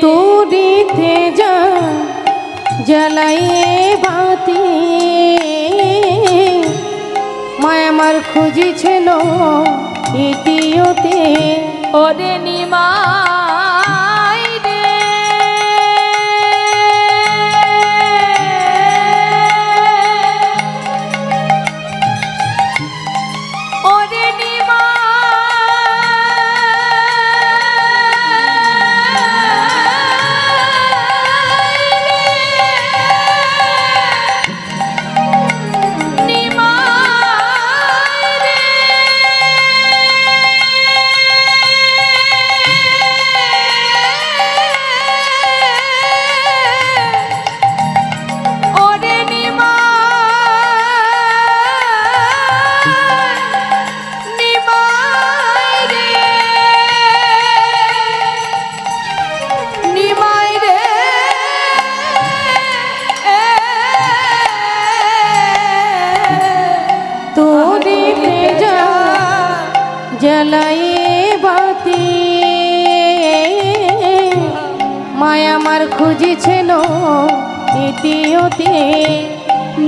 তরিতে যা জ্বালাইয়ে বাতি, মায় আমার খুঁজেছিল ইতিওতে। ওরে নিমাই রে, ওরে জ্বালাইয়ে বাতি, মায় আমার খুঁজেছিল ইতিওতে।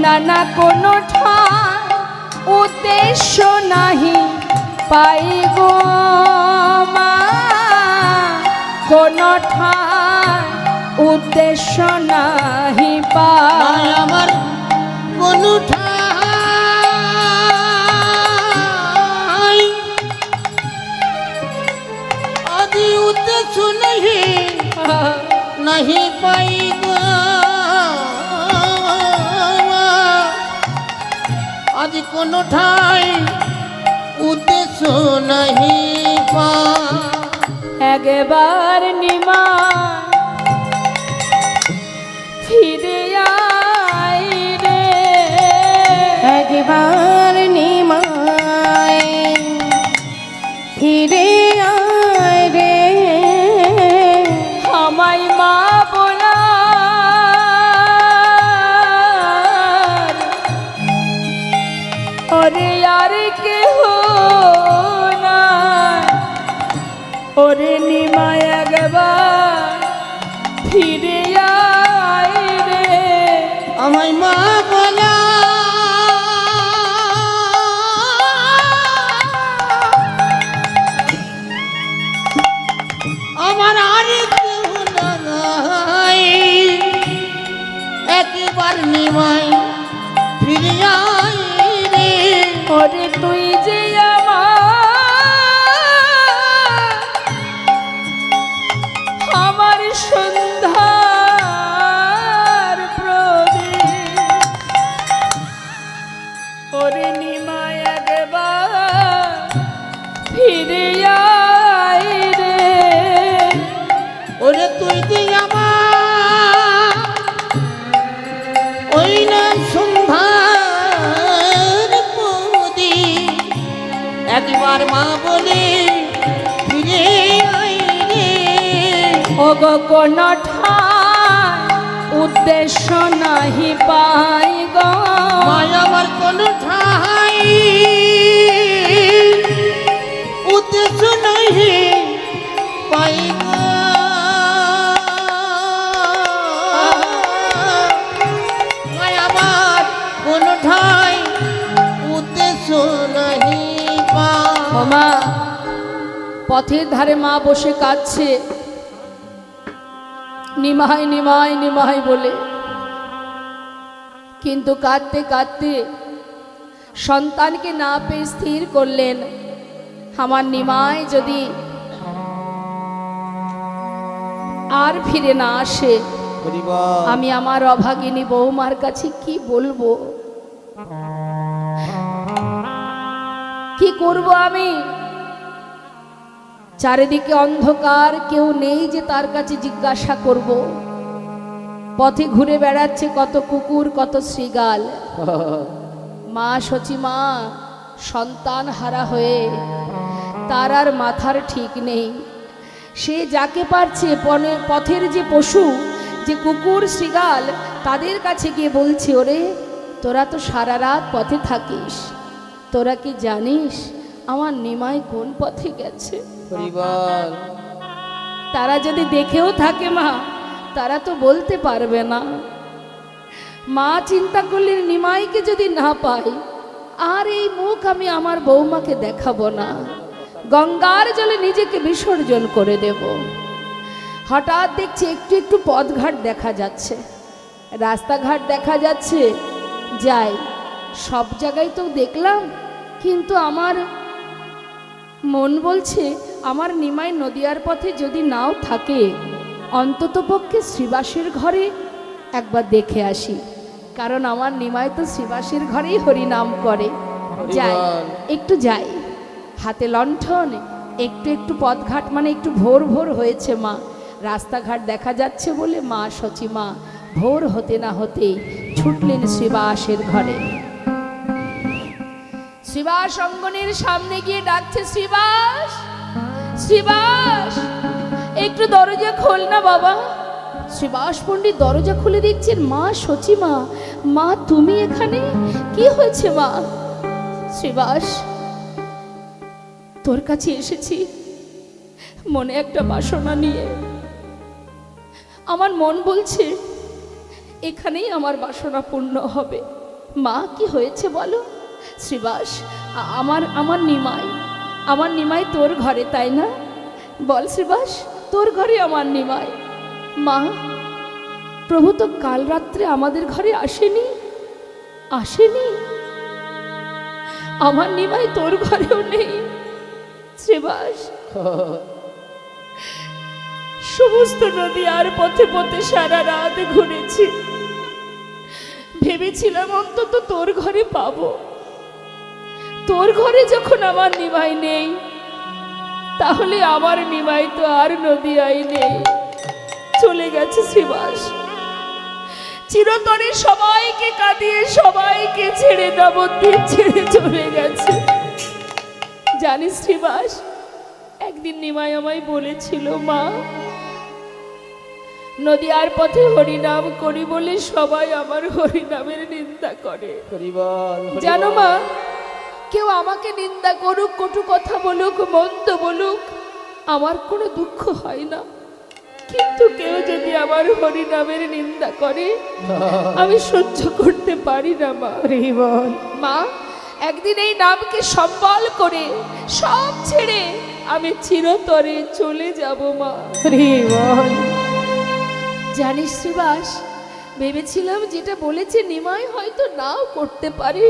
নানা কোনো ঠাই উদ্দেশ্য নাহি পাই গো মা, কোনো ঠাই উদ্দেশ্য নাহি পাই, আমার কোনো ঠাই আদি উদ্দেশ্য নাহি নাহি পাই গো, আদি কোনো ঠাই উদ্দেশ্য নাহি পাই। একবার নিমা ফিরে আই রে, একবার নিমায় ফিরে আয় রে, আমায় মা বলার ওরে আর কেহ না, ওরে নিমায় একবার ফিরে আয় রে, আমায় মা বলা আমার আর কেউ নাই, একবার নিমাই ফিরে আয় রে। ওরে তুই যে আমার সন্ধ্যার প্রদীপ, ওরে নিমায় একবার ফিরে আয় রে, ওরে তুই যে আমার ওই না সন্ধ্যার প্রদীপ, একবার মা বলে আইরে ওগো কোন ঠাই উদ্দেশ্য নাহি পাই গো মায়া আমার কোন ঠাই উদ্দেশ্য নাহি পাই গো মায়া আমার কোন ঠাই উদ্দেশ্য নাহি পাই মা পথের ধারে মা বসে কাঁদছে নিমাই নিমাই নিমাই বলে, কিন্তু কাঁদতে কাঁদতে সন্তানকে না পেয়ে স্থির করলেন আমার নিমাই যদি আর ফিরে না আসে আমি আমার অভাগিনী বৌমার কাছে কি বলবো, কি করব আমি? চারিদিকে অন্ধকার, কেউ নেই যে তার কাছে জিজ্ঞাসা করব। পথে ঘুরে বেড়াচ্ছে কত কুকুর, কত শ্রীগাল। মা সচিমা সন্তান হারা হয়ে তার আর মাথার ঠিক নেই। সে যাকে পারছে পথের যে পশু, যে কুকুর শ্রীগাল, তাদের কাছে গিয়ে বলছে, ওরে তোরা তো সারা রাত পথে থাকিস, তোরা কি জানিস আমার নিমাই কোন পথে গেছে? তারা যদি দেখেও থাকে মা, তারা তো বলতে পারবে না। মা চিন্তা করলেন নিমাইকে যদি না পাই আর এই মুখ আমি আমার বৌমাকে দেখাবো না, গঙ্গার জলে নিজেকে বিসর্জন করে দেব। হঠাৎ দেখছি একটু একটু পথঘাট দেখা যাচ্ছে, রাস্তাঘাট দেখা যাচ্ছে। যাই, সব জায়গায় তো দেখলাম, কিন্তু আমার মন বলছে আমার নিমাই নদিয়ার পথে যদি নাও থাকে, অন্ততপক্ষে শ্রীবাসের ঘরে একবার দেখে আসি, কারণ আমার নিমাই তো শ্রীবাসের ঘরেই হরিনাম করে। যাই, একটু যাই, হাতে লণ্ঠন, একটু একটু পথঘাট, মানে একটু ভোর ভোর হয়েছে মা, রাস্তাঘাট দেখা যাচ্ছে বলে মা সচিমা ভোর হতে না হতেই ছুটলেন শ্রীবাসের ঘরে। শ্রীবাস অঙ্গনের সামনে গিয়ে ডাকছে, শ্রীবাস, শ্রীবাস, একটু দরজা খোল না বাবা। শ্রীবাস পণ্ডিত দরজা খুলে দেখছেন মা সচিমা। মা তুমি এখানে, কি হয়েছে মা? শ্রীবাস, তোর কাছে এসেছি মনে একটা বাসনা নিয়ে। আমার মন বলছে এখানেই আমার বাসনা পূর্ণ হবে। মা কি হয়েছে বলো? শ্রীবাস, আমার নিমাই তোর ঘরে, তাই না? বল শ্রীবাস, তোর ঘরে আমার নিমাই। মা, প্রভু তো কাল রাত্রে আমাদের ঘরে আসেনি। আমার নিমাই তোর ঘরেও নেই। শ্রীবাস, সমস্ত নদী আর পথে পথে সারা রাত ঘুরেছি, ভেবেছিলাম অন্তত তোর ঘরে পাবো। তোর ঘরে যখন আমার নিমাই নেই, তাহলে আমার নিমাই তো আর নদিয়ায় নেই, চলে গেছে শ্রীবাস। চিরতরে সবাইকে কাঁদিয়ে, সবাইকে ছেড়ে নবদ্বীপ ছেড়ে চলে গেছে। জানিস শ্রীবাস, একদিন নিমাই আমায় বলেছিল, মা, নদিয়ার পথে হরিনাম করি বলে সবাই আমার হরিনামের নিন্দা করে। জানো মা, কেউ আমাকে নিন্দা করুক, কটু কথা বলুক, মন্দ বলুক, আমার কোনো দুঃখ হয় না, কিন্তু কেউ যদি আমার হরিনামের নিন্দা করে আমি সহ্য করতে পারি না মা। মা, একদিন এই নামকে সম্বল করে সব ছেড়ে আমি চিরতরে চলে যাব মা। জানিস শ্রীবাস, ভেবেছিলাম যেটা বলেছে নিমাই হয়তো নাও করতে পারে,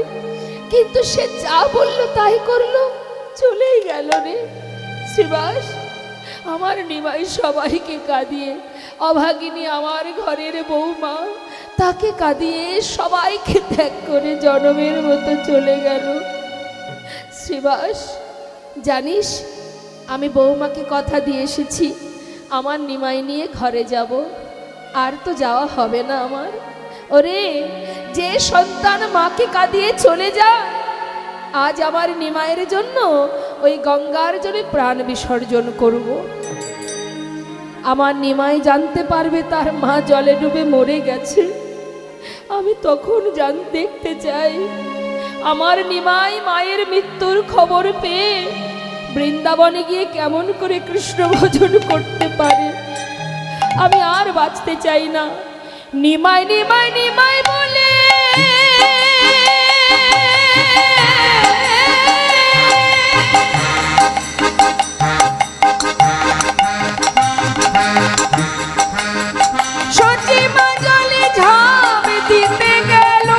কিন্তু সে যা বলল তাই করলো, চলেই গেল রে। শ্রীবাস, আমার নিমাই সবাইকে কাঁদিয়ে, অভাগিনী আমার ঘরের বৌমা, তাকে কাঁদিয়ে সবাইকে ত্যাগ করে জনমের মতো চলে গেল। শ্রীবাস, জানিস আমি বৌমাকে কথা দিয়ে এসেছি, আমার নিমাই নিয়ে ঘরে যাব, আর তো যাওয়া হবে না আমার। ওরে, যে সন্তান মাকে কাঁদিয়ে চলে যায়, আজ আমার নিমাইয়ের জন্য ওই গঙ্গার জলে প্রাণ বিসর্জন করব। আমার নিমাই জানতে পারবে তার মা জলে ডুবে মরে গেছে, আমি তখন দেখতে চাই আমার নিমাই মায়ের মৃত্যুর খবর পেয়ে বৃন্দাবনে গিয়ে কেমন করে কৃষ্ণ ভজন করতে পারে। আমি আর বাঁচতে চাই না। নিমাই নিমাই নিমাই বলে সচিমা জলে ঝাঁপ দিতে গেল,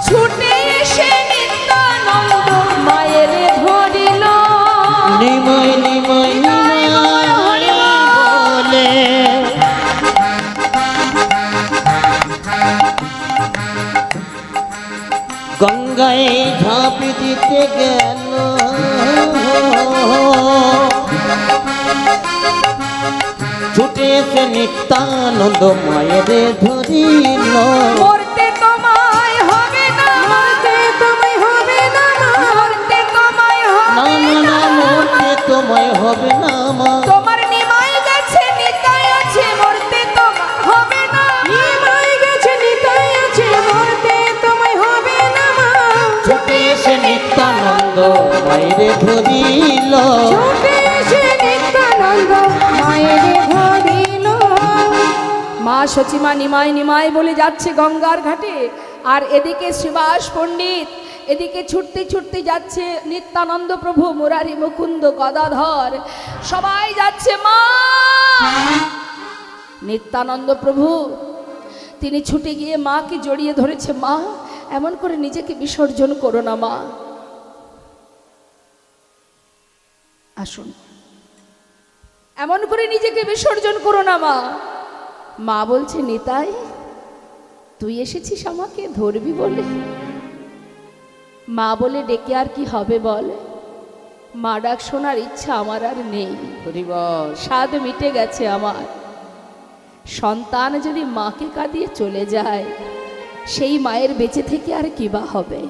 ছুটে এসে নিত্যানন্দ মায়ের ধরিল। নিমাই নিমাই নিমাই বলে গঙ্গায় ঝাঁপ দিতে গেল, ছুটে এসে নিত্যানন্দ মায়ের ধরিল। মরতে তোমায় হবে না, মরতে তোমায় হবে না, মরতে তোমায় না হবে না না, না মরতে তোমায় হবে না মা, তোমার নিমাই গেছে নিতাই আছে, মরতে তোমায় হবে না, নিমাই গেছে নিতাই আছে, মরতে তোমায় হবে না মা। ছুটে এসে নিত্যানন্দ মায়ের ধরিল, ছুটে এসে নিত্যানন্দ মায়ের ধরিল। মা সচিমা নিমাই নিমাই বলে যাচ্ছে গঙ্গার ঘাটে, আর এদিকে শ্রীবাস পণ্ডিত এদিকে ছুটতে ছুটতে যাচ্ছে, নিত্যানন্দ প্রভু মুরারি মুকুন্দ গদাধর সবাই যাচ্ছে। মা নিত্যানন্দ প্রভু তিনি ছুটে গিয়ে মাকে জড়িয়ে ধরেছে। মা এমন করে নিজেকে বিসর্জন করো না মা, আসুন এমন করে নিজেকে বিসর্জন করো না মা। মা বলছে নিতাই তুই এসেছিস আমাকে ধরবি বলে, মা বলে ডেকে আর কি হবে বল, মা ডাক শোনার ইচ্ছা আমার আর নেই, স্বাদ মিটে গেছে আমার। সন্তান যদি মাকে কাঁদিয়ে চলে যায় সেই মায়ের বেঁচে থেকে আর কি বা হবে।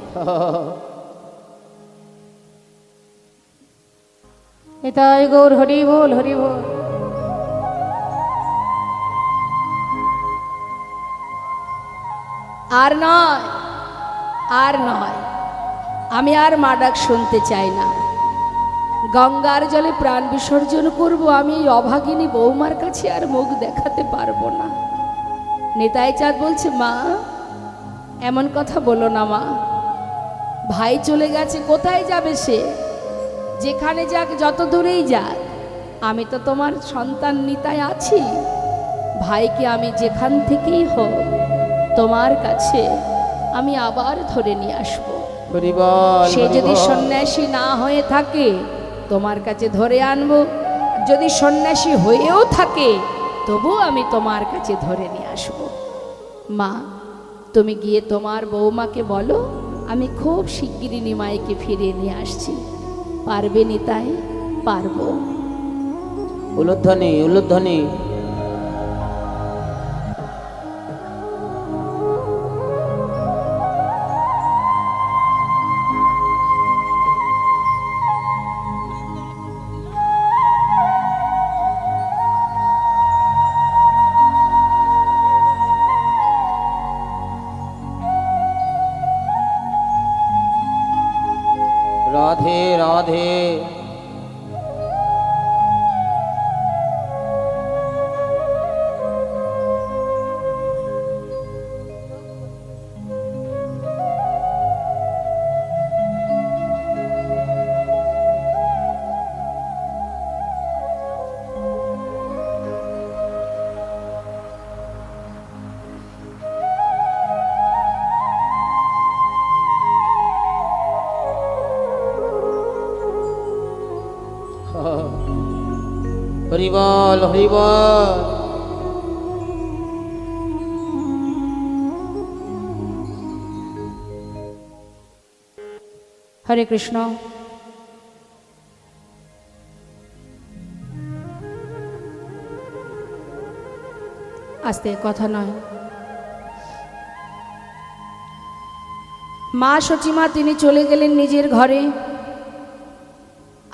এটাই গৌর হরি বল হরি বল। আর নয় আর নয়, আমি আর মা ডাক শুনতে চাই না। গঙ্গার জলে প্রাণ বিসর্জন করব, আমি এই অভাগিনী বৌমার কাছে আর মুখ দেখাতে পারবো না। নিতাই চাঁদ বলছে মা এমন কথা বলো না মা, ভাই চলে গেছে, কোথায় যাবে সে, যেখানে যাক যত দূরেই যাক, আমি তো তোমার সন্তান নিতাই আছি। ভাইকে আমি যেখান থেকেই হোক তোমার কাছে আমি আবার ধরে নিয়ে আসবো। সে যদি সন্ন্যাসী না হয়ে থাকে তোমার কাছে ধরে আনবো, যদি সন্ন্যাসী হয়েও থাকে তবু আমি তোমার কাছে ধরে নিয়ে আসবো। মা তুমি গিয়ে তোমার বৌমাকে বলো আমি খুব শিগগিরই নিমাইকে ফিরিয়ে নিয়ে আসছি। পারবে নিতাই? পারবো। উলুধ্বনি উলুধ্বনি। রাধে রাধে। হরিবল হরিবল। হরে কৃষ্ণ। আস্তে কথা নয়। মা সচিমা তিনি চলে গেলেন নিজের ঘরে,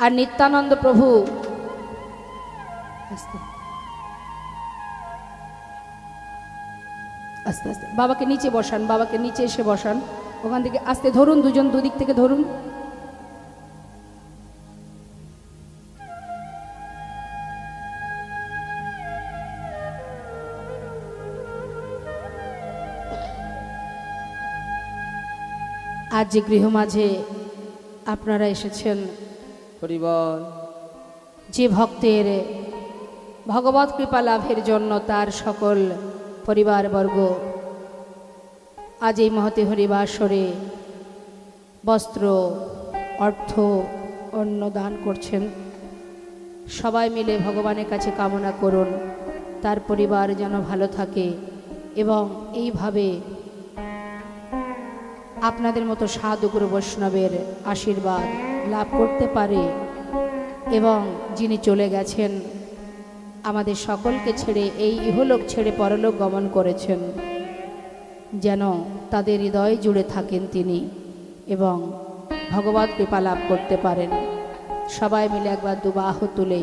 আর নিত্যানন্দ প্রভু আস্তে আস্তে আস্তে বাবাকে নিচে বসান, বাবাকে নিচে এসে বসান, ওখান থেকে আস্তে ধরুন, দুজন দুদিক থেকে ধরুন। আজ যে গৃহ মাঝে আপনারা এসেছেন, হরি বল। যে ভক্তের ভগবত কৃপা লাভের জন্য তার সকল পরিবারবর্গ আজ এই মহতে হরিবাসরে বস্ত্র, অর্থ, অন্ন দান করছেন, সবাই মিলে ভগবানের কাছে কামনা করুন তার পরিবার যেন ভালো থাকে এবং এইভাবে আপনাদের মতো সাধু গুরু বৈষ্ণবের আশীর্বাদ লাভ করতে পারে এবং যিনি চলে গেছেন আমাদের সকলকে ছেড়ে, এই ইহলোক ছেড়ে পরলোক গমন করেছেন, যেন তাদের হৃদয় জুড়ে থাকেন তিনি এবং ভগবত কৃপা লাভ করতে পারেন। সবাই মিলে একবার দুবাহু তুলে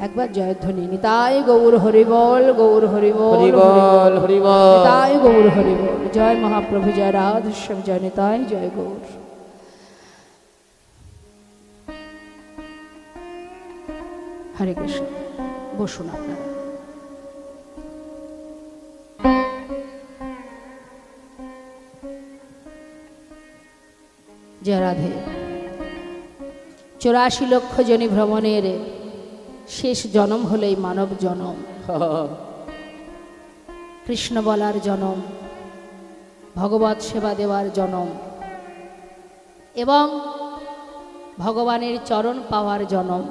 একবার জয়ধ্বনি, নিতাই গৌর হরিবল, গৌর হরিবল, হরিবল হরিবল। নিতাই গৌর হরিবল। জয় মহাপ্রভু, জয় রাধেশ্যাম, জয় নিতাই, জয় গৌর। হরে কৃষ্ণ। বসুন আপনারা। জয় রাধে। 84 লক্ষ জনী ভ্রমণের শেষ জনম হলেই মানব জনম, কৃষ্ণ বলার জনম, ভগবত সেবা দেওয়ার জনম এবং ভগবানের চরণ পাওয়ার জনম।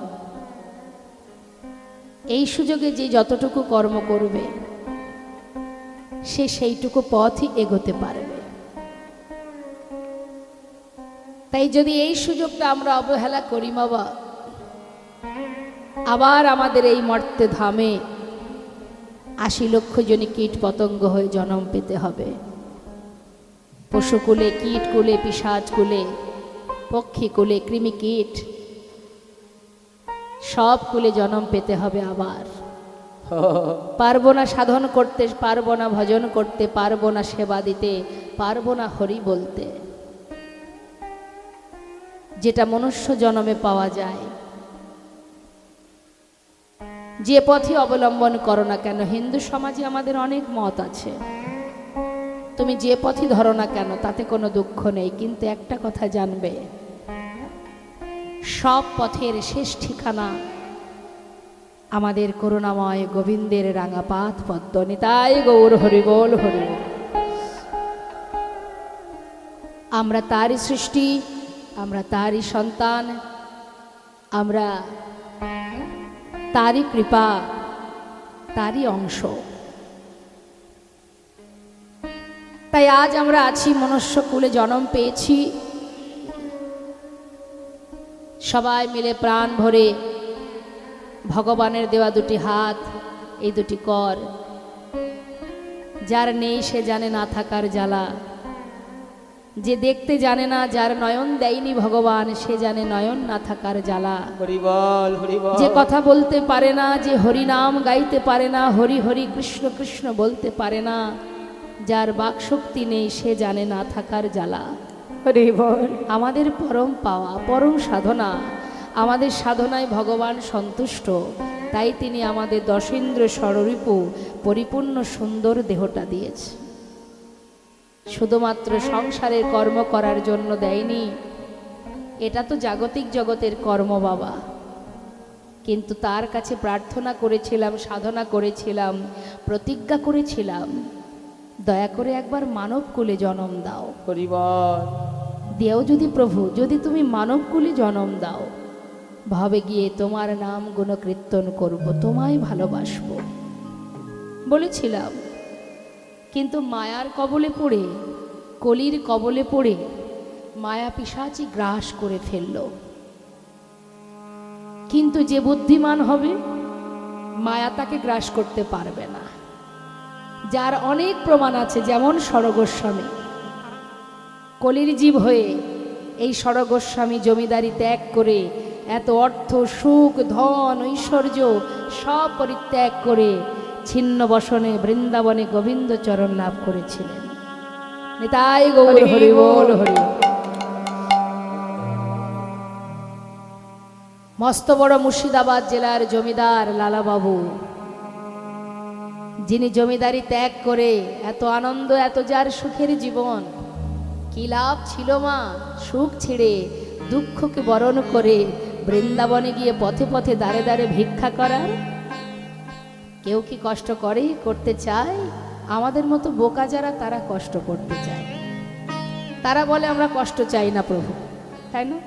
এই সুযোগে যে যতটুকু কর্ম করবে সে সেইটুকু পথই এগোতে পারবে। তাই যদি এই সুযোগটা আমরা অবহেলা করি বাবা, আবার আমাদের এই মর্তে ধামে 80 লক্ষ জনী কীট পতঙ্গ হয়ে জন্ম পেতে হবে। পশুকুলে, কীটকুলে, পিশাচকুলে, পক্ষীকুলে, কৃমিকীট সব কুলে জন্ম পেতে হবে আবার। পারবো না সাধন করতে, পারবো না ভজন করতে, পারবো না সেবা দিতে, পারবো না হরি বলতে, যেটা মনুষ্য জন্মে পাওয়া যায়। যে পথই অবলম্বন করো না কেন, হিন্দু সমাজে আমাদের অনেক মত আছে, তুমি যে পথই ধরো না কেন তাতে কোনো দুঃখ নেই, কিন্তু একটা কথা জানবে, সব পথের শেষ ঠিকানা আমাদের করুণাময় গোবিন্দের রাঙাপাত পদ্ম। নিতাই গৌর হরিবল, হরিবল। আমরা তারই সৃষ্টি, আমরা তারই সন্তান, আমরা তারই কৃপা, তারই অংশ। তাই আজ আমরা আছি, মনুষ্যকুলে জন্ম পেয়েছি, সবাই মিলে প্রাণ ভরে ভগবানের দেওয়া দুটি হাত, এই দুটি কর, যার নেই সে জানে না থাকার জ্বালা, যে দেখতে জানে না, যার নয়ন দেয়নি ভগবান সে জানে নয়ন না থাকার জ্বালা। হরিবল হরিবল। যে কথা বলতে পারে না, যে হরি নাম গাইতে পারে না, হরি হরি কৃষ্ণ কৃষ্ণ বলতে পারে না, যার বাকশক্তি নেই সে জানে না থাকার জ্বালা। হরিবল। আমাদের পরম পাওয়া, পরম সাধনা, আমাদের সাধনায় ভগবান সন্তুষ্ট, তাই তিনি আমাদের দশেন্দ্র স্বরূপু পরিপূর্ণ সুন্দর দেহটা দিয়েছে। শুধুমাত্র সংসারের কর্ম করার জন্য দেয়নি, এটা তো জাগতিক জগতের কর্ম বাবা, কিন্তু তার কাছে প্রার্থনা করেছিলাম, সাধনা করেছিলাম, প্রতিজ্ঞা করেছিলাম, দয়া করে একবার মানব কুলে জন্ম দাও। হরিবল। দেও যদি প্রভু, যদি তুমি মানব কুলে জন্ম দাও, ভাবে গিয়ে তোমার নাম গুণকীর্তন করব, তোমায় ভালোবাসবো বলেছিলাম। কিন্তু মায়ার কবলে পড়ে, কলির কবলে পড়ে মায়া পিশাচি গ্রাস করে ফেলল। কিন্তু যে বুদ্ধিমান হবে মায়া তাকে গ্রাস করতে পারবে না, যার অনেক প্রমাণ আছে, যেমন সরগোস্বামী কলির জীব হয়ে এই সরগোস্বামী জমিদারি ত্যাগ করে এত অর্থ সুখ ধন ঐশ্বর্য সব পরিত্যাগ করে ছিন্ন বসনে বৃন্দাবনে গোবিন্দ চরণ লাভ করেছিলেন। নিতাই গৌর হরি বল হরি। মস্ত বড় মুর্শিদাবাদ জেলার জমিদার লালাবাবু, যিনি জমিদারি ত্যাগ করে এত আনন্দ এত যার সুখের জীবন, কি লাভ ছিল মা সুখ ছেড়ে দুঃখকে বরণ করে বৃন্দাবনে গিয়ে পথে পথে দাঁড়ে দাঁড়ে ভিক্ষা করার? কেউ কি কষ্ট করে করতে চায়? আমাদের মতো বোকা যারা তারা কষ্ট করতে চায়। তারা বলে আমরা কষ্ট চাই না প্রভু, তাই না?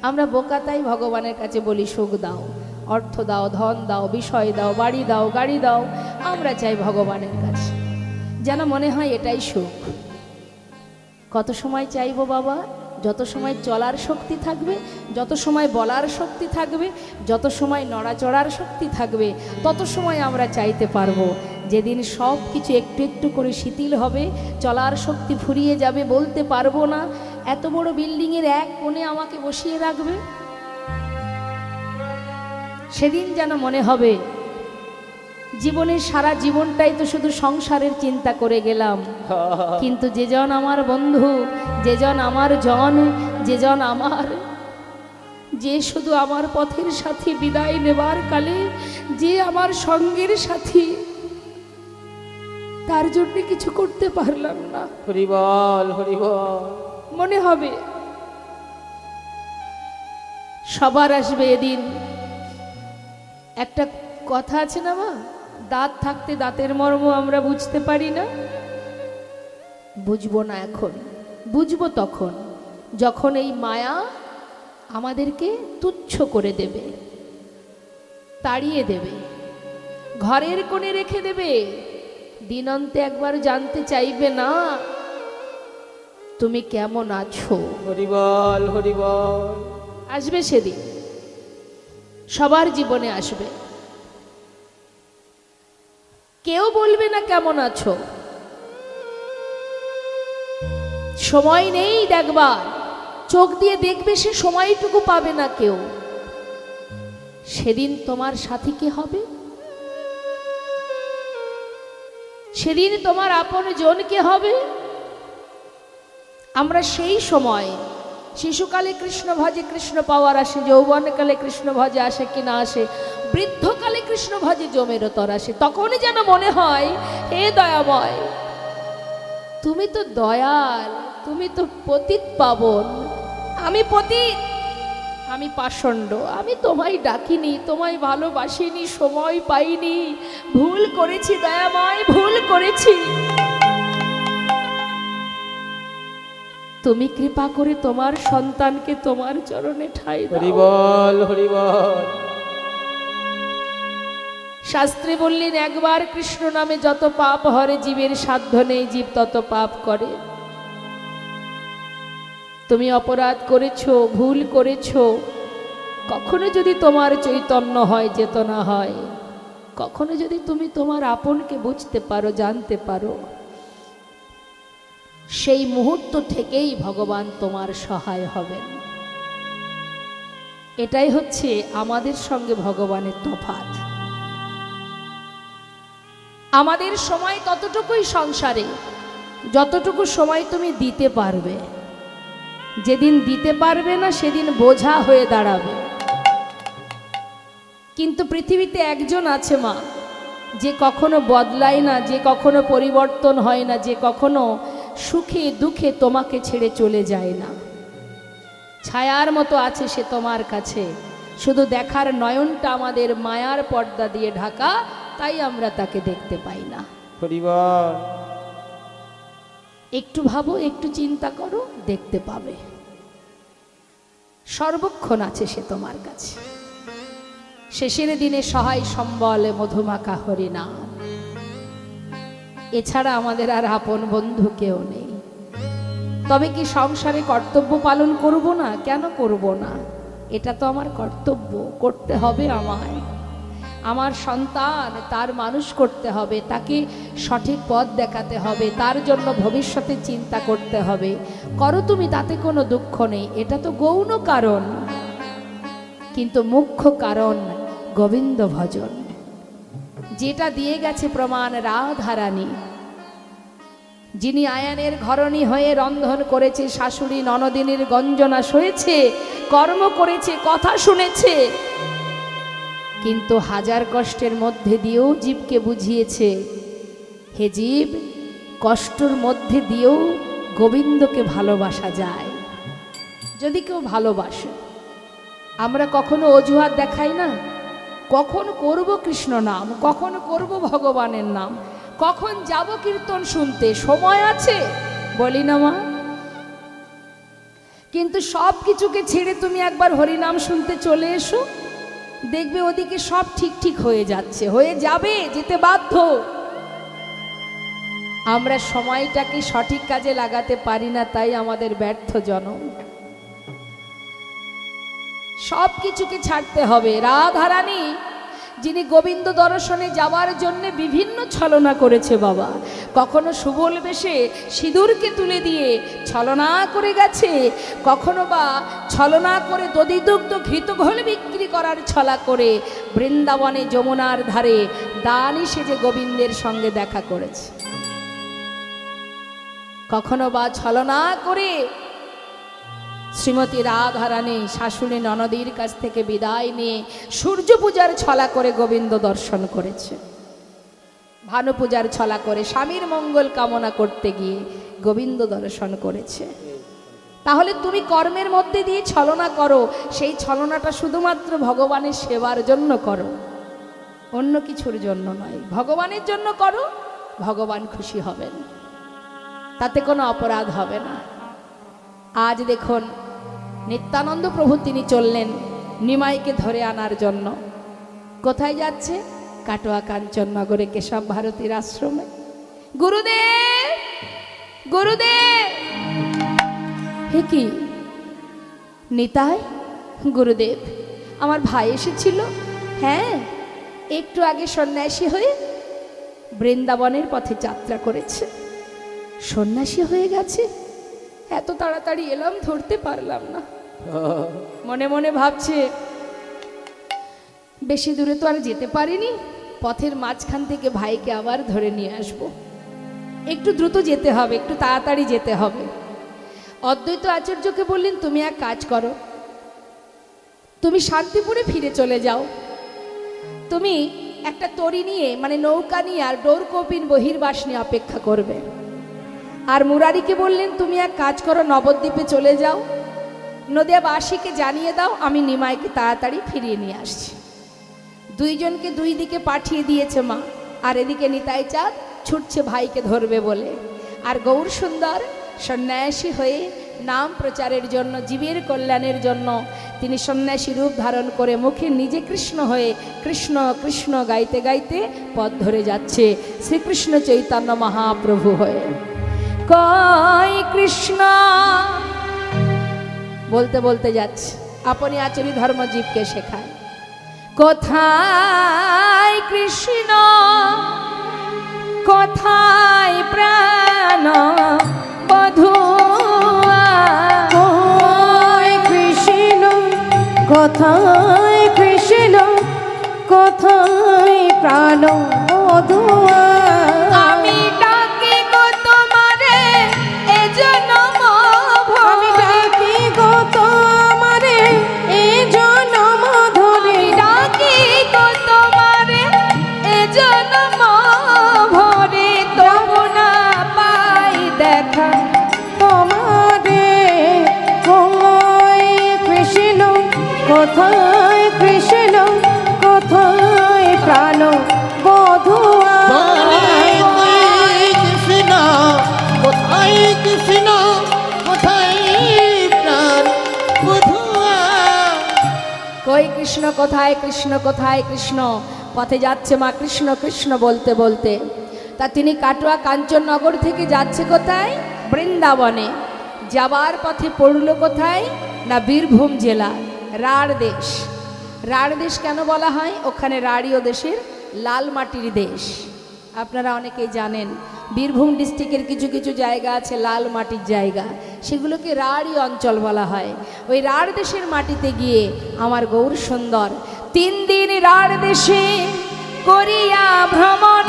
আমরা বোকা, তাই ভগবানের কাছে বলি সুখ দাও, অর্থ দাও, ধন দাও, বিষয় দাও, বাড়ি দাও, গাড়ি দাও। আমরা চাই ভগবানের কাছে, যেন মনে হয় এটাই সুখ। কত সময় চাইবো বাবা? যত সময় চলার শক্তি থাকবে, যত সময় বলার শক্তি থাকবে, যত সময় নড়াচড়ার শক্তি থাকবে, তত সময় আমরা চাইতে পারবো। যেদিন সব কিছু একটু একটু করে শিথিল হবে, চলার শক্তি ফুরিয়ে যাবে, বলতে পারবো না, এত বড় বিল্ডিংয়ের এক কোণে আমাকে বসিয়ে রাখবে, সেদিন যেন মনে হবে জীবনের সারা জীবনটাই তো শুধু সংসারের চিন্তা করে গেলাম। কিন্তু যেজন আমার বন্ধু, যেজন আমার জন, যেজন আমার, যে শুধু আমার পথের সাথী বিদায় নেবার কালে যে আমার সঙ্গের সাথী, তার জন্য কিছু করতে পারলাম না। হরি বল হরি বল। মনে হবে সবার আসবে এদিন। একটা কথা আছে না মা, দাঁত থাকতে দাঁতের মর্ম আমরা বুঝতে পারি না। বুঝবো না এখন, বুঝবো তখন যখন এই মায়া আমাদেরকে তুচ্ছ করে দেবে, তাড়িয়ে দেবে, ঘরের কোণে রেখে দেবে। দিনন্তে একবার জানতে চাইবে না তুমি কেমন আছো। হরি বল হরি বল। আসবে সেদিন, সবার জীবনে আসবে। কেউ বলবে না কেমন আছো, সময় নেই দেখবার, চোখ দিয়ে দেখবে সে সময়টুকু পাবে না কেউ। সেদিন তোমার সাথী কে হবে? সেদিন তোমার আপন জন কে হবে? আমরা সেই সময়, শিশুকালে কৃষ্ণ ভজে কৃষ্ণ পাওয়ার আসে, যৌবনকালে কৃষ্ণ ভজে আসে কি না আসে, বৃদ্ধকালে কৃষ্ণ ভজে জমের তর আসে। তখনই যেন মনে হয় হে দয়াময়, তুমি তো দয়াল, তুমি তো পতিত পাবন, আমি পতিত, আমি পাষণ্ড, আমি তোমায় ডাকিনি, তোমায় ভালোবাসিনি, সময় পাইনি, ভুল করেছি দয়াময়, ভুল করেছি। তুমি কৃপা করে তোমার সন্তানকে তোমার চরণে ঠাঁই দাও। হরি বল হরি বল। শাস্ত্রে বললেন একবার কৃষ্ণ নামে যত পাপ হরে, জীবের সাধ্য নেই জীব তত পাপ করে। তুমি অপরাধ করেছো, ভুল করেছো, কখনো যদি তোমার চৈতন্য হয়, চেতনা হয়, কখনো যদি তুমি তোমার আপনকে বুঝতে পারো, জানতে পারো, সেই মুহূর্ত থেকেই ভগবান তোমার সহায় হবেন। এটাই হচ্ছে আমাদের সঙ্গে ভগবানের তফাৎ। আমাদের সময় ততটুকুই সংসারে, যতটুকু সময় তুমি দিতে পারবে। যেদিন দিতে পারবে না সেদিন বোঝা হয়ে দাঁড়াবে। কিন্তু পৃথিবীতে একজন আছে মা, যে কখনো বদলায় না, যে কখনো পরিবর্তন হয় না, যে কখনো সুখে দুঃখে তোমাকে ছেড়ে চলে যায় না। ছায়ার মতো আছে সে তোমার কাছে, শুধু দেখার নয়নটা আমাদের মায়ার পর্দা দিয়ে ঢাকা, তাই আমরা তাকে দেখতে পাই না। হরি বল। একটু ভাবো, একটু চিন্তা করো, দেখতে পাবে সর্বক্ষণ আছে সে তোমার কাছে। শেষের দিনে সহায় সম্বল মধুমাখা হরিনাম, এছাড়া আমাদের আর আপন বন্ধু কেউ নেই। তবে কি সংসারে কর্তব্য পালন করব না? কেন করব না? এটা তো আমার কর্তব্য, করতে হবে আমায়। আমার সন্তান, তার মানুষ করতে হবে, তাকে সঠিক পথ দেখাতে হবে, তার জন্য ভবিষ্যতে চিন্তা করতে হবে। করো তুমি, তাতে কোনো দুঃখ নেই। এটা তো গৌণ কারণ, কিন্তু মুখ্য কারণ গোবিন্দ ভজন, যেটা দিয়ে গেছে প্রমাণ রাধারানী, যিনি আয়ানের ঘরণী হয়ে রন্ধন করেছে, শাশুড়ি ননদিনীর গঞ্জনা সয়েছে, কর্ম করেছে, কথা শুনেছে, কিন্তু হাজার কষ্টের মধ্যে দিয়েও জীবকে বুঝিয়েছে, হে জীব, কষ্টর মধ্যে দিয়েও গোবিন্দকে ভালোবাসা যায় যদি কেউ ভালোবাসে। আমরা কখনো অজুহাত দেখাই না, কখন করব কৃষ্ণ নাম, কখন করব ভগবানের নাম, কখন যাব কীর্তন শুনতে, সময় আছে বলি না মা। কিন্তু সব কিছুকে ছেড়ে তুমি একবার হরিনাম শুনতে চলে এসো, দেখবে ওদিকে সব ঠিক ঠিক হয়ে যাচ্ছে, হয়ে যাবে, যেতে বাধ্য। আমরা সময়টাকে সঠিক কাজে লাগাতে পারি না, তাই আমাদের ব্যর্থ জনম। সব কিছুকে ছাড়তে হবে। রাধারানী, যিনি গোবিন্দ দর্শনে যাওয়ার জন্য বিভিন্ন ছলনা করেছে বাবা, কখনো সুবল বেশে সিঁদুরকে তুলে দিয়ে ছলনা করে গেছে, কখনো বা ছলনা করে দধিদুগ্ধ ঘৃতঘোল বিক্রি করার ছলা করে বৃন্দাবনে যমুনার ধারে দানী সেজে গোবিন্দের সঙ্গে দেখা করেছে, কখনো বা ছলনা করে শ্রীমতী রাধারানী শাশুড়ি ননদীর কাছ থেকে বিদায় নিয়ে সূর্য পূজার ছলা করে গোবিন্দ দর্শন করেছে, ভানু পূজার ছলা করে স্বামীর মঙ্গল কামনা করতে গিয়ে গোবিন্দ দর্শন করেছে। তাহলে তুমি কর্মের মধ্যে দিয়ে ছলনা করো, সেই ছলনাটা শুধুমাত্র ভগবানের সেবার জন্য করো, অন্য কিছুর জন্য নয়। ভগবানের জন্য করো, ভগবান খুশি হবেন, তাতে কোনো অপরাধ হবে না। আজ দেখুন নিত্যানন্দ প্রভু তিনি চললেন নিমাইকে ধরে আনার জন্য। কোথায় যাচ্ছে? কাটোয়া কাঞ্চননগরে কেশব ভারতীর আশ্রমে। গুরুদেব, গুরুদেব। হে কি নিতাই? গুরুদেব, আমার ভাই এসেছিল। হ্যাঁ, একটু আগে সন্ন্যাসী হয়ে বৃন্দাবনের পথে যাত্রা করেছে। সন্ন্যাসী হয়ে গেছে? এত তাড়াতাড়ি এলাম, ধরতে পারলাম না। মনে মনে ভাবছে বেশি দূরে তো আর যেতে পারিনি, পথের মাঝখান থেকে ভাইকে আবার ধরে নিয়ে আসব। একটু দ্রুত যেতে হবে, একটু তাড়াতাড়ি যেতে হবে। অদ্বৈত আচার্যকে বললেন, তুমি এক কাজ করো, তুমি শান্তিপুরে ফিরে চলে যাও। তুমি একটা তরি নিয়ে, মানে নৌকা নিয়ে আর ডোর কপিন বহির্বাস নিয়ে অপেক্ষা করবে। আর মুরারিকে বললেন, তুমি এক কাজ করো, নবদ্বীপে চলে যাও, নদিয়াবাসীকে জানিয়ে দাও আমি নিমাইকে তাড়াতাড়ি ফিরিয়ে নিয়ে আসছি। দুইজনকে দুই দিকে পাঠিয়ে দিয়েছে মা, আর এদিকে নিতাই চাঁদ ছুটছে ভাইকে ধরবে বলে। আর গৌর সুন্দর সন্ন্যাসী হয়ে নাম প্রচারের জন্য, জীবের কল্যাণের জন্য তিনি সন্ন্যাসী রূপ ধারণ করে মুখে নিজে কৃষ্ণ হয়ে কৃষ্ণ কৃষ্ণ গাইতে গাইতে পথ ধরে যাচ্ছে শ্রীকৃষ্ণ চৈতন্য মহাপ্রভু হয়ে। কই কৃষ্ণ বলতে বলতে যাচ্ছে, আপনি আচরি ধর্ম জীবকে শেখায়। কোথায় কৃষ্ণ, কোথায় প্রাণ বধুয়া? কোথায় কৃষ্ণ, কোথায় কৃষ্ণ, কোথায় প্রাণ বধুয়া? আমি ডাকি গো তোমারে এ জনম আমি ডাকি গো তোমারে এ জনম ধরে, ডাকি গো তোমারে এ জনম ভরে, তবু না পাই দেখা তোমারে। কোথায় কৃষ্ণ, কোথায় কৃষ্ণ, কোথায় প্রাণ বধুয়া? কৃষ্ণ কোথায়, কৃষ্ণ কোথায় প্রাণ বধুয়া? কই কৃষ্ণ কোথায়, কৃষ্ণ কোথায় কৃষ্ণ, পথে যাচ্ছে মা কৃষ্ণ কৃষ্ণ বলতে বলতে। তা তিনি কাটোয়া কাঞ্চননগর থেকে যাচ্ছে কোথায়? বৃন্দাবনে। যাবার পথে পড়ল কোথায়? না বীরভূম জেলা রাঢ় দেশ। রাঢ় দেশ কেন বলা হয়? ওখানে রাঢ়ীয় দেশের লাল মাটির দেশ। আপনারা অনেকেই জানেন বীরভূম ডিস্ট্রিক্টের কিছু কিছু জায়গা আছে লাল মাটির জায়গা, সেগুলোকে রাঢ়ী অঞ্চল বলা হয়। ওই রাঢ় দেশের মাটিতে গিয়ে আমার গৌর সুন্দর 3 দিন রাঢ় দেশে করিয়া ভ্রমণ,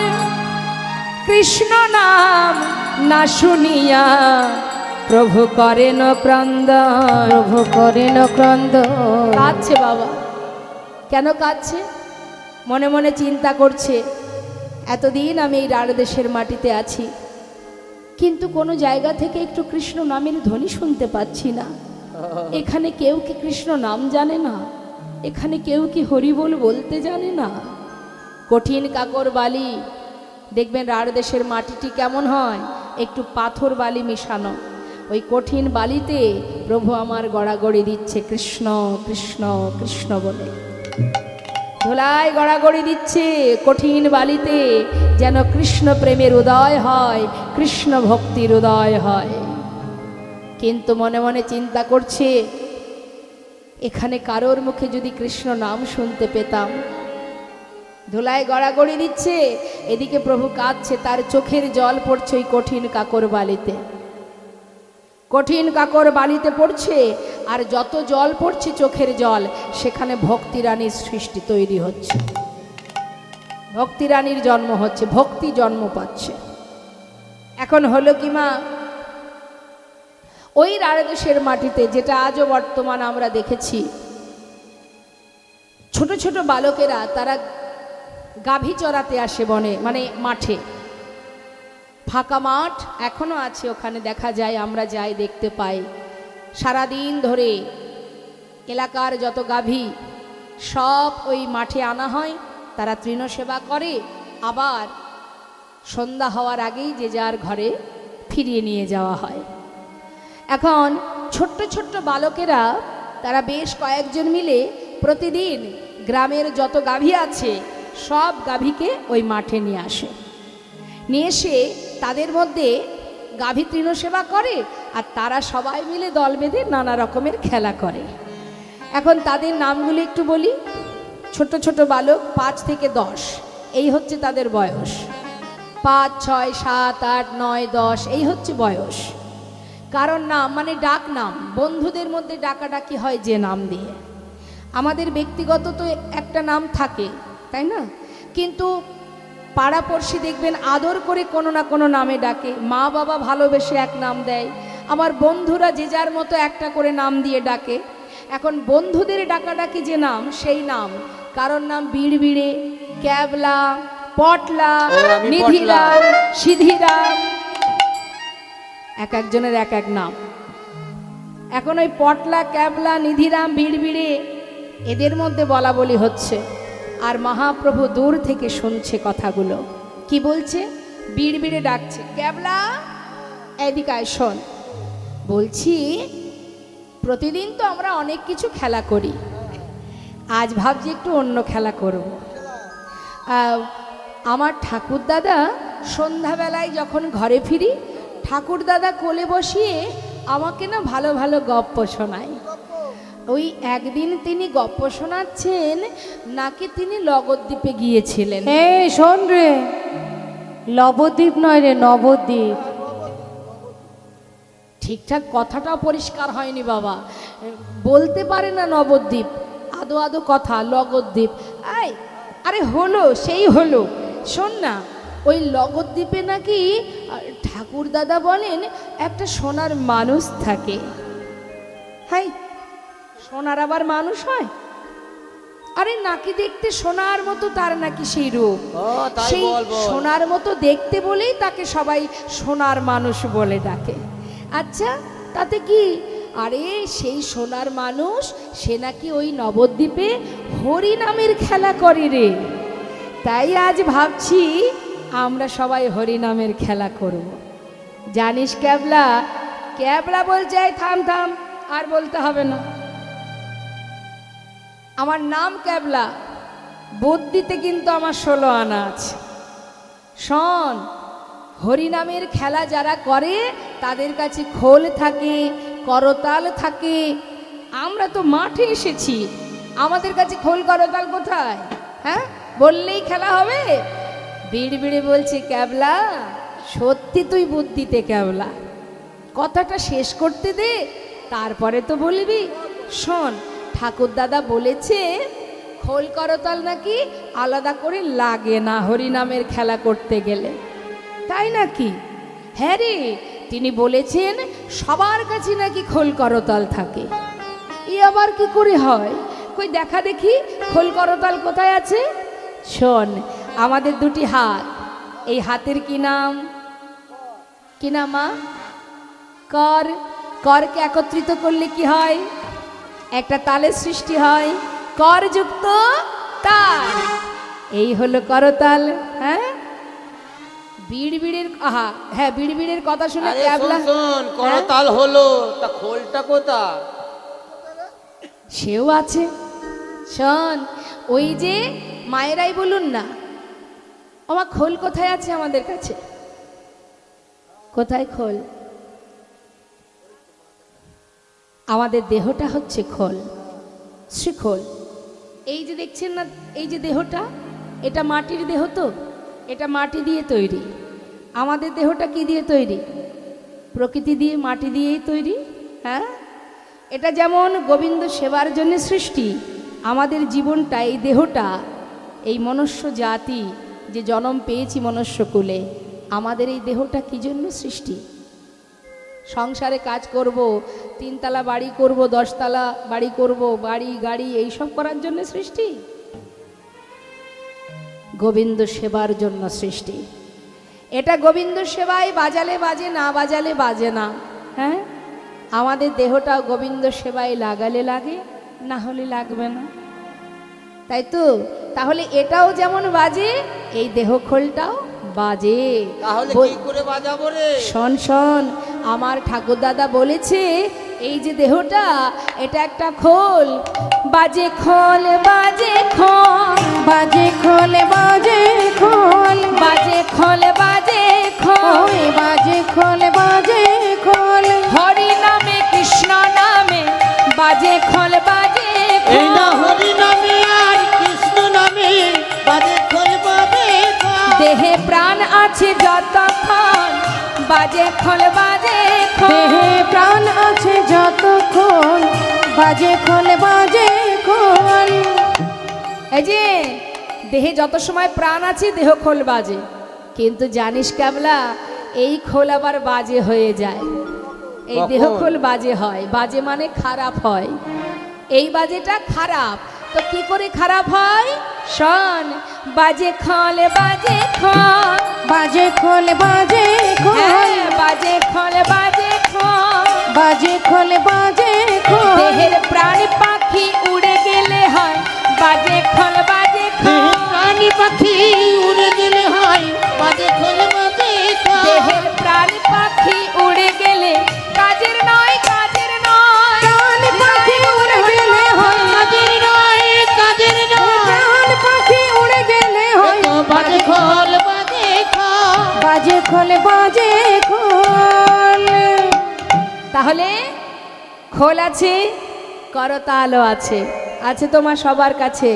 কৃষ্ণ নাম না শুনিয়া প্রভু করেন ক্রন্দন। প্রভু করেন ক্রন্দন। কাঁদছে বাবা। কেন কাঁদছে? মনে মনে চিন্তা করছে, এতদিন আমি এই রাঢ় দেশের মাটিতে আছি, কিন্তু কোনো জায়গা থেকে একটু কৃষ্ণ নামের ধ্বনি শুনতে পাচ্ছি না। এখানে কেউ কি কৃষ্ণ নাম জানে না? এখানে কেউ কি হরিবোল বলতে জানে না? কঠিন কাকর বালি, দেখবেন রাঢ় দেশের মাটিটি কেমন হয়, একটু পাথর বালি মিশানো। ওই কঠিন বালিতে প্রভু আমার গড়াগড়ি দিচ্ছে কৃষ্ণ কৃষ্ণ কৃষ্ণ বলে, ধোলায় গড়াগড়ি দিচ্ছে কঠিন বালিতে, যেন কৃষ্ণ প্রেমের উদয় হয়, কৃষ্ণ ভক্তির উদয় হয়। কিন্তু মনে মনে চিন্তা করছে, এখানে কারোর মুখে যদি কৃষ্ণ নাম শুনতে পেতাম। ধুলায় গড়াগড়ি দিচ্ছে, এদিকে প্রভু কাঁদছে, তার চোখের জল পড়ছে ওই কঠিন কাকর বালিতে। কঠিন কাকর বালিতে পড়ছে, আর যত জল পড়ছে চোখের জল, সেখানে ভক্তি রানীর সৃষ্টি তৈরি হচ্ছে, ভক্তি রানীর জন্ম হচ্ছে, ভক্তি জন্ম পাচ্ছে। এখন হলো কি মা, ওই রাঢ় দেশের মাটিতে, যেটা আজও বর্তমান আমরা দেখেছি, ছোট ছোট বালকেরা তারা গাভী চরাতে আসে বনে, মানে মাঠে। ফাঁকা মাঠ এখনো আছে, ওখানে দেখা যায়, আমরা যাই দেখতে পাই। সারাদিন ধরে এলাকার যত গাভী সব ওই মাঠে আনা হয়, তারা তৃণ সেবা করে, আবার সন্ধ্যা হওয়ার আগেই যে যার ঘরে ফিরিয়ে নিয়ে যাওয়া হয়। এখন ছোট্ট ছোট্ট বালকেরা তারা বেশ কয়েকজন মিলে প্রতিদিন গ্রামের যত গাভী আছে সব গাভীকে ওই মাঠে নিয়ে আসে, নিয়ে এসে তাদের মধ্যে গাভী তৃণ সেবা করে, আর তারা সবাই মিলে দল বেঁধে নানা রকমের খেলা করে। এখন তাদের নামগুলো একটু বলি। ছোট ছোট বালক 5 থেকে 10, এই হচ্ছে তাদের বয়স। 5, 6, 7, 8, 9, 10 এই হচ্ছে বয়স। কারণ নাম মানে ডাক নাম, বন্ধুদের মধ্যে ডাকাডাকি হয় যে নাম দিয়ে। আমাদের ব্যক্তিগত তো একটা নাম থাকে, তাই না? কিন্তু পাড়াপড়শি দেখবেন আদর করে কোনো না কোনো নামে ডাকে, মা বাবা ভালোবেসে এক নাম দেয়, আমার বন্ধুরা যে যার মতো একটা করে নাম দিয়ে ডাকে। এখন বন্ধুদের ডাকাডাকি যে নাম, সেই নাম কারোর নাম বিড়বিড়ে, ক্যাবলা, পটলা, নিধিরাম, সিধিরাম, এক একজনের এক এক নাম। এখন ওই পটলা, ক্যাবলা, নিধিরাম, বিড়বিড়ে এদের মধ্যে বলা বলি হচ্ছে, আর মহাপ্রভু দূর থেকে শুনছে কথাগুলো। কি বলছে? বিড়বিড়ে ডাকছে, ক্যাবলা এদিকে আয় শোন। বলছি প্রতিদিন তো আমরা অনেক কিছু খেলা করি, আজ ভাবছি একটু অন্য খেলা করব। আমার ঠাকুর দাদা সন্ধ্যাবেলায় যখন ঘরে ফিরি, ঠাকুর দাদা কোলে বসিয়ে আমাকে না ভালো ভালো গপ্প শোনায়। ওই একদিন তিনি গপ্প শোনাচ্ছেন, নাকি তিনি লগদ্বীপে গিয়েছিলেন। এই শোন রে, নবদ্বীপ নয় রে, নবদ্বীপ। ঠিকঠাক কথাটা পরিষ্কার হয়নি বাবা, বলতে পারে না নবদ্বীপ, আদো আদো কথা লগদ্বীপ। আরে হলো, সেই হলো। শোন না, ওই লগদ্বীপে নাকি ঠাকুর দাদা বলেন একটা সোনার মানুষ থাকে। হাই, সোনার আবার মানুষ হয়? আরে নাকি দেখতে সোনার মতো, তার নাকি সেই রূপ, সেই সোনার মতো দেখতে বলেই তাকে সবাই সোনার মানুষ বলে ডাকে। আচ্ছা তাতে কি? আরে সেই সোনার মানুষ, সে নাকি ওই নবদ্বীপে হরি নামের খেলা করে রে। তাই আজ ভাবছি আমরা সবাই হরি নামের খেলা করব। জানিস ক্যাবলা? ক্যাবলা বলছে, এই থাম থাম, আর বলতে হবে না, আমার নাম ক্যাবলা, বুদ্ধিতে কিন্তু আমার 16 আনা আছে। শোন, হরিনামের খেলা যারা করে তাদের কাছে খোল থাকে, করতাল থাকে। আমরা তো মাঠে এসেছি, আমাদের কাছে খোল করতাল কোথায়? হ্যাঁ, বললেই খেলা হবে? বিড় বিড়ে বলছে, ক্যাবলা সত্যি তুই বুদ্ধিতে ক্যাবলা, কথাটা শেষ করতে দে, তারপরে তো বলবি। শোন, ঠাকুর দাদা বলেছে খোল করতাল নাকি আলাদা করে লাগে না হরিনামের খেলা করতে গেলে, তাই নাকি? হ্যাঁ রে, তিনি বলেছেন সবার কাছে নাকি খোল করতাল থাকে। এ আবার কি করে হয়? কই দেখা দেখি খোল করতাল কোথায় আছে। শোন, আমাদের দুটি হাত, এই হাতের কি নাম? কি নাম মা? কর। করকে একত্রিত করলে কি হয়? একটা তালের সৃষ্টি হয়, করযুক্ত তাল, এই হলো করতাল। হ্যাঁ, বিড়বিড়ের, আহা হ্যাঁ, বিড়বিড়ের কথা শুনে আরে ক্যাবলা, শোন শোন, করতাল হলো, তা খোলটা কোথায়? সেও আছে। শোন, ওই যে মায়েরাই বলুন না, আমার খোল কোথায় আছে আমাদের কাছে? কোথায় খোল? আমাদের দেহটা হচ্ছে খোল, শ্রীখোল। এই যে দেখছেন না, এই যে দেহটা, এটা মাটির দেহ, তো এটা মাটি দিয়ে তৈরি। আমাদের দেহটা কি দিয়ে তৈরি? প্রকৃতি দিয়ে, মাটি দিয়েই তৈরি। হ্যাঁ, এটা যেমন গোবিন্দ সেবার জন্য সৃষ্টি, আমাদের জীবনটা, এই দেহটা, এই মনুষ্য জাতি যে জন্ম পেয়েছি মনুষ্যকুলে, আমাদের এই দেহটা কি জন্য সৃষ্টি? সংসারে কাজ করব, 3 তলা বাড়ি করব, 10 তলা বাড়ি করব, বাড়ি গাড়ি এইসব করার জন্য সৃষ্টি? গোবিন্দ সেবার জন্য সৃষ্টি। এটা গোবিন্দ সেবায় বাজালে বাজে, না বাজালে বাজে না। হ্যাঁ, আমাদের দেহটাও গোবিন্দ সেবায় লাগালে লাগে, না হলে লাগবে না, তাই তো? তাহলে এটাও যেমন বাজে, এই দেহ খোলটাও বাজে। তাহলে কি করে বাজাবো রে? শোন শোন, আমার ঠাকুর দাদা বলেছে এই যে দেহটা, এটা একটা খোল। বাজে খোল, বাজে খোল, বাজে খোল, বাজে খোল, বাজে খোল, বাজে খোল, বাজে খোল, বাজে খোল, হরি নামে কৃষ্ণ নামে বাজে খোল, বাজে এই না খোল। হরি নামে আর কৃষ্ণ নামে বাজে খোল, বাজে খোল। দেহে প্রাণ আছে যতক্ষণ বাজে খোল, বাজে খোল। দেহে প্রাণ আছে যতক্ষণ বাজে খোল, বাজে খোল। এই যে দেহে যত সময় প্রাণ আছে দেহ খোল বাজে, কিন্তু জানিস ক্যাবলা, এই খোল আবার বাজে হয়ে যায়। এই দেহ খোল বাজে হয়, বাজে মানে খারাপ হয়। এই বাজেটা খারাপ, তো কি করে খারাপ হয়? শোন, বাজে খোল, বাজে খোল, বাজে খোল, বাজে খোল, হ্যাঁ, বাজে খোল, বাজে খোল। বাজে খোল, বাজে খোল। দেহের প্রাণ পাখি উড়ে গেলে হয় বাজে খোল, বাজে খোল। প্রাণী পাখি উড়ে গেলে হয় বাজে খোল, বাজে খোল। দেহের প্রাণ পাখি উড়ে গেলে কাজের নয়, কাজের নয়। প্রাণ পাখি উড়ে গেলে হয়, কাজের নয়, কাজের নয়। প্রাণ পাখি উড়ে গেলে হয় বাজে খোল, বাজে খোল। বাজে খোল, বাজে খোল। তাহলে খোল আছে, করতালও আছে, আছে তোমার সবার কাছে।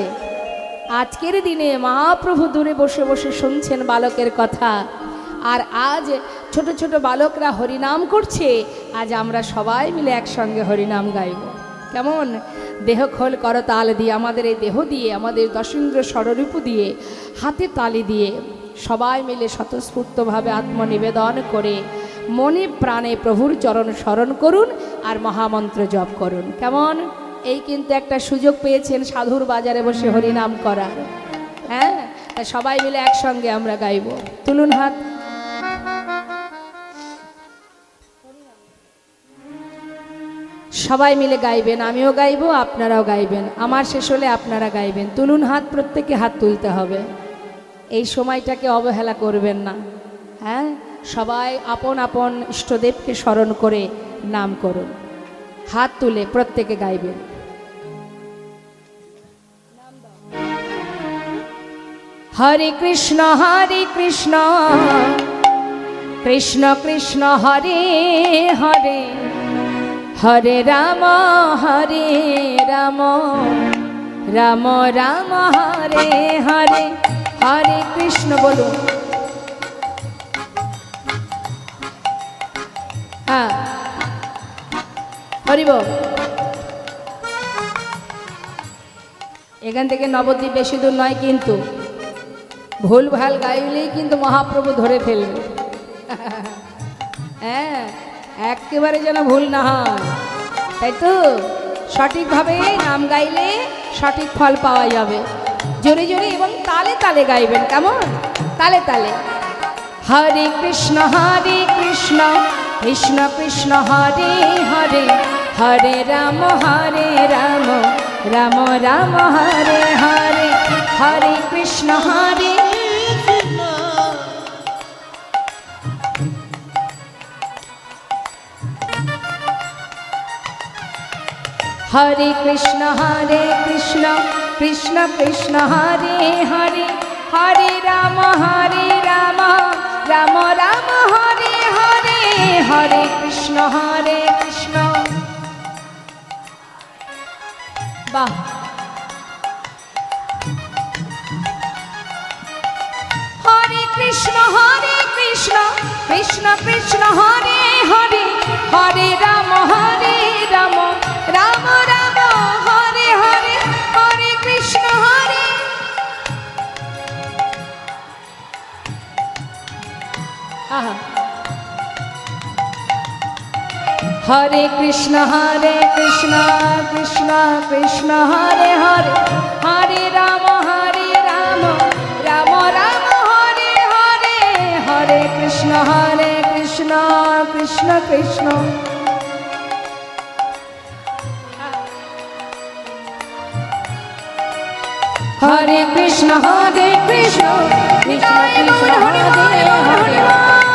আজকের দিনে মহাপ্রভু দূরে বসে বসে শুনছেন বালকের কথা, আর আজ ছোট ছোট বালকরা হরিনাম করছে। আজ আমরা সবাই মিলে একসঙ্গে হরিনাম গাইব। কেমন? দেহ খোল করতাল দিয়ে, আমাদের এই দেহ দিয়ে, আমাদের দশেন্দ্র ষড়রূপ দিয়ে, হাতে তালি দিয়ে সবাই মিলে স্বতঃস্ফূর্তভাবে আত্মনিবেদন করে মনে প্রাণে প্রভুর চরণ স্মরণ করুন আর মহামন্ত্র জপ করুন। কেমন? এই কিন্তু একটা সুযোগ পেয়েছেন সাধুর বাজারে বসে হরিনাম করার। হ্যাঁ, তাই সবাই মিলে একসঙ্গে আমরা গাইব। তুলুন হাত। সবাই মিলে গাইবেন, আমিও গাইব, আপনারাও গাইবেন। আমার শেষ হলে আপনারা গাইবেন। তুলুন হাত, প্রত্যেকে হাত তুলতে হবে। এই সময়টাকে অবহেলা করবেন না। হ্যাঁ, সবাই আপন আপন ইষ্টদেবকে স্মরণ করে নাম করুন। হাত তুলে প্রত্যেকে গাইবেন। হরে কৃষ্ণ, হরে কৃষ্ণ, কৃষ্ণ কৃষ্ণ হরে হরে, হরে রাম, রাম রাম হরে হরে হরে কৃষ্ণ বলুন। হ্যাঁ হরি বল। এখান থেকে নবদ্বীপ বেশি দূর নয়, কিন্তু ভুল ভাল গাইলেই কিন্তু মহাপ্রভু ধরে ফেলবে। হ্যাঁ, একেবারে যেন ভুল না হয়, তাই তো? সঠিকভাবে নাম গাইলে সঠিক ফল পাওয়া যাবে। জোরে জোরে এবং তালে তালে গাইবেন, কেমন? তালে তালে। হরে কৃষ্ণ কৃষ্ণ কৃষ্ণ হরে হরে, হরে রাম রাম রাম হরে হরে, হরে কৃষ্ণ হরে কৃষ্ণ কৃষ্ণ কৃষ্ণ হরে হরে, হরে রাম রাম রাম হরে হরে, হরে কৃষ্ণ কৃষ্ণ। বাহ! হরে কৃষ্ণ কৃষ্ণ কৃষ্ণ হরে হরে, হরে রাম রাম রাম হরে হরে, হরে কৃষ্ণ হরে কৃষ্ণ কৃষ্ণ কৃষ্ণ হরে হরে, হরে রাম রাম রাম হরে হরে, হরে কৃষ্ণ কৃষ্ণ কৃষ্ণ। হরে কৃষ্ণ কৃষ্ণ কৃষ্ণ হরে হরে,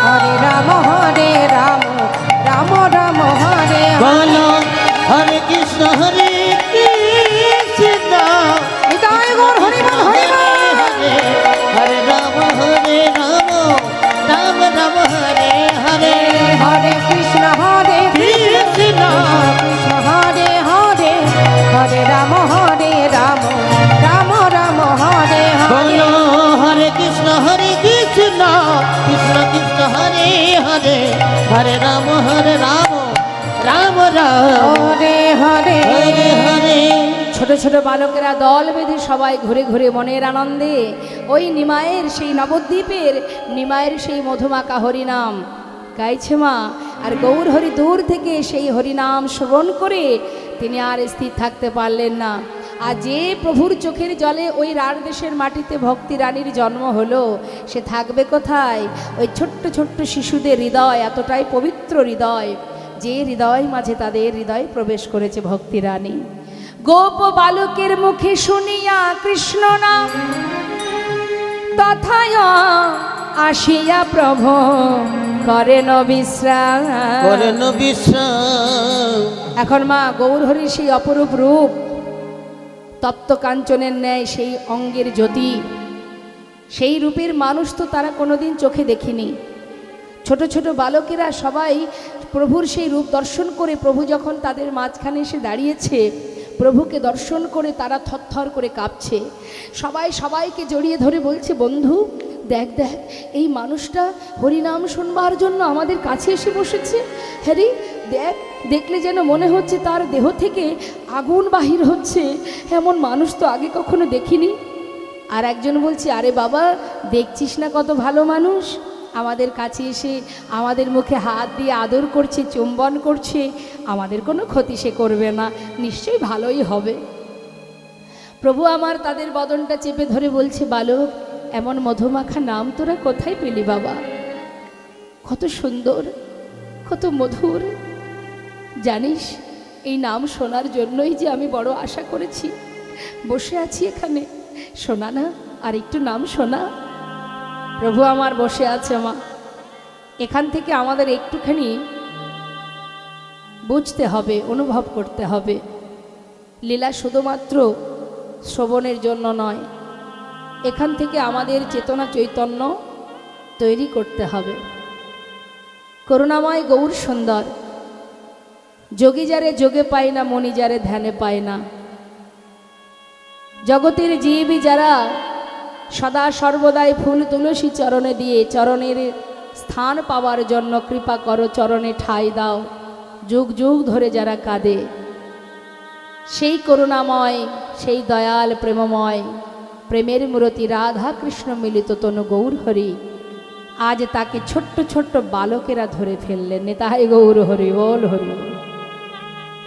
হরে রাম রাম রাম হরে বলো হরে কৃষ্ণ কৃষ্ণ হৃদয় গৌর হরি বল, হরি বল। হরে রাম রাম রাম হরে হরে, হরে কৃষ্ণ কৃষ্ণ কৃষ্ণ হরে হরে, হরে রাম রাম রাম হরে হরে। বলো হরে কৃষ্ণ কৃষ্ণ কৃষ্ণ হরে হরে, হরে রাম রাম হরে হরে হরে হরে। ছোট ছোট বালকেরা দল বেঁধে সবাই ঘুরে ঘুরে মনের আনন্দে ওই নিমায়ের সেই নবদ্বীপের নিমায়ের সেই মধুমাকা হরিনাম গাইছে মা। আর গৌর হরি দূর থেকে সেই হরিনাম শ্রবণ করে তিনি আর স্থির থাকতে পারলেন না। আর যে প্রভুর চোখের জলে ওই রার দেশের মাটিতে ভক্তি রানীর জন্ম হলো, সে থাকবে কোথায়? ওই ছোট্ট ছোট্ট শিশুদের হৃদয়, এতটাই পবিত্র হৃদয়, যে হৃদয় মাঝে তাদের হৃদয় প্রবেশ করেছে ভক্তি রানী। গোপ বালকের মুখে শুনিয়া কৃষ্ণ নাম, তথায় আসিয়া প্রভু করেন বিশ্রাম। এখন মা গৌর হরির সেই অপরূপ রূপ, তপ্ত কাঞ্চনের ন্যায় সেই অঙ্গের জ্যোতি, সেই রূপের মানুষ তো তারা কোনোদিন চোখে দেখেনি। ছোট ছোট বালকেরা সবাই প্রভুর সেই রূপ দর্শন করে, প্রভু যখন তাদের মাঝখানে এসে দাঁড়িয়েছে, প্রভুকে দর্শন করে তারা থরথর করে কাঁপছে। সবাই সবাইকে জড়িয়ে ধরে বলছে, বন্ধু দেখ দেখ, এই মানুষটা হরিনাম শুনবার জন্য আমাদের কাছে এসে বসেছে। হ্যারি দেখ, দেখলে যেন মনে হচ্ছে তার দেহ থেকে আগুন বাহির হচ্ছে, এমন মানুষ তো আগে কখনো দেখিনি। আর একজন বলছে, আরে বাবা দেখছিস না কত ভালো মানুষ, আমাদের কাছে এসে আমাদের মুখে হাত দিয়ে আদর করছে, চুম্বন করছে, আমাদের কোনো ক্ষতি সে করবে না, নিশ্চয়ই ভালোই হবে। প্রভু আমার তাদের বদনটা চেপে ধরে বলছে, বালক এমন মধুমাখা নাম তোরা কোথায় পেলি বাবা? কত সুন্দর, কত মধুর। জানিস এই নাম শোনার জন্যই যে আমি বড় আশা করেছি, বসে আছি এখানে, শোনা না, আর একটু নাম শোনা। প্রভু আমার বসে আছে মা। এখান থেকে আমাদের একটুখানি বুঝতে হবে, অনুভব করতে হবে, লীলা শুধুমাত্র শ্রবণের জন্য নয়, এখান থেকে আমাদের চেতনা চৈতন্য তৈরি করতে হবে। করুণাময় গৌর সুন্দর, যোগী যারে যোগে পায় না, মনি যারে ধ্যানে পায় না। জগতের জীব যারা সদা সর্বদাই ফুল তুলসী চরণে দিয়ে চরণের স্থান পাওয়ার জন্য কৃপা করো, চরণে ঠাঁই দাও, যুগ যুগ ধরে যারা কাঁদে, সেই করুণাময়, সেই দয়াল প্রেমময় প্রেমের মূরতি রাধা কৃষ্ণ মিলিত তনু গৌর হরি, আজ তাকে ছোট্ট ছোট্ট বালকেরা ধরে ফেললেন। নেতাই গৌর হরি বল, হরি বল।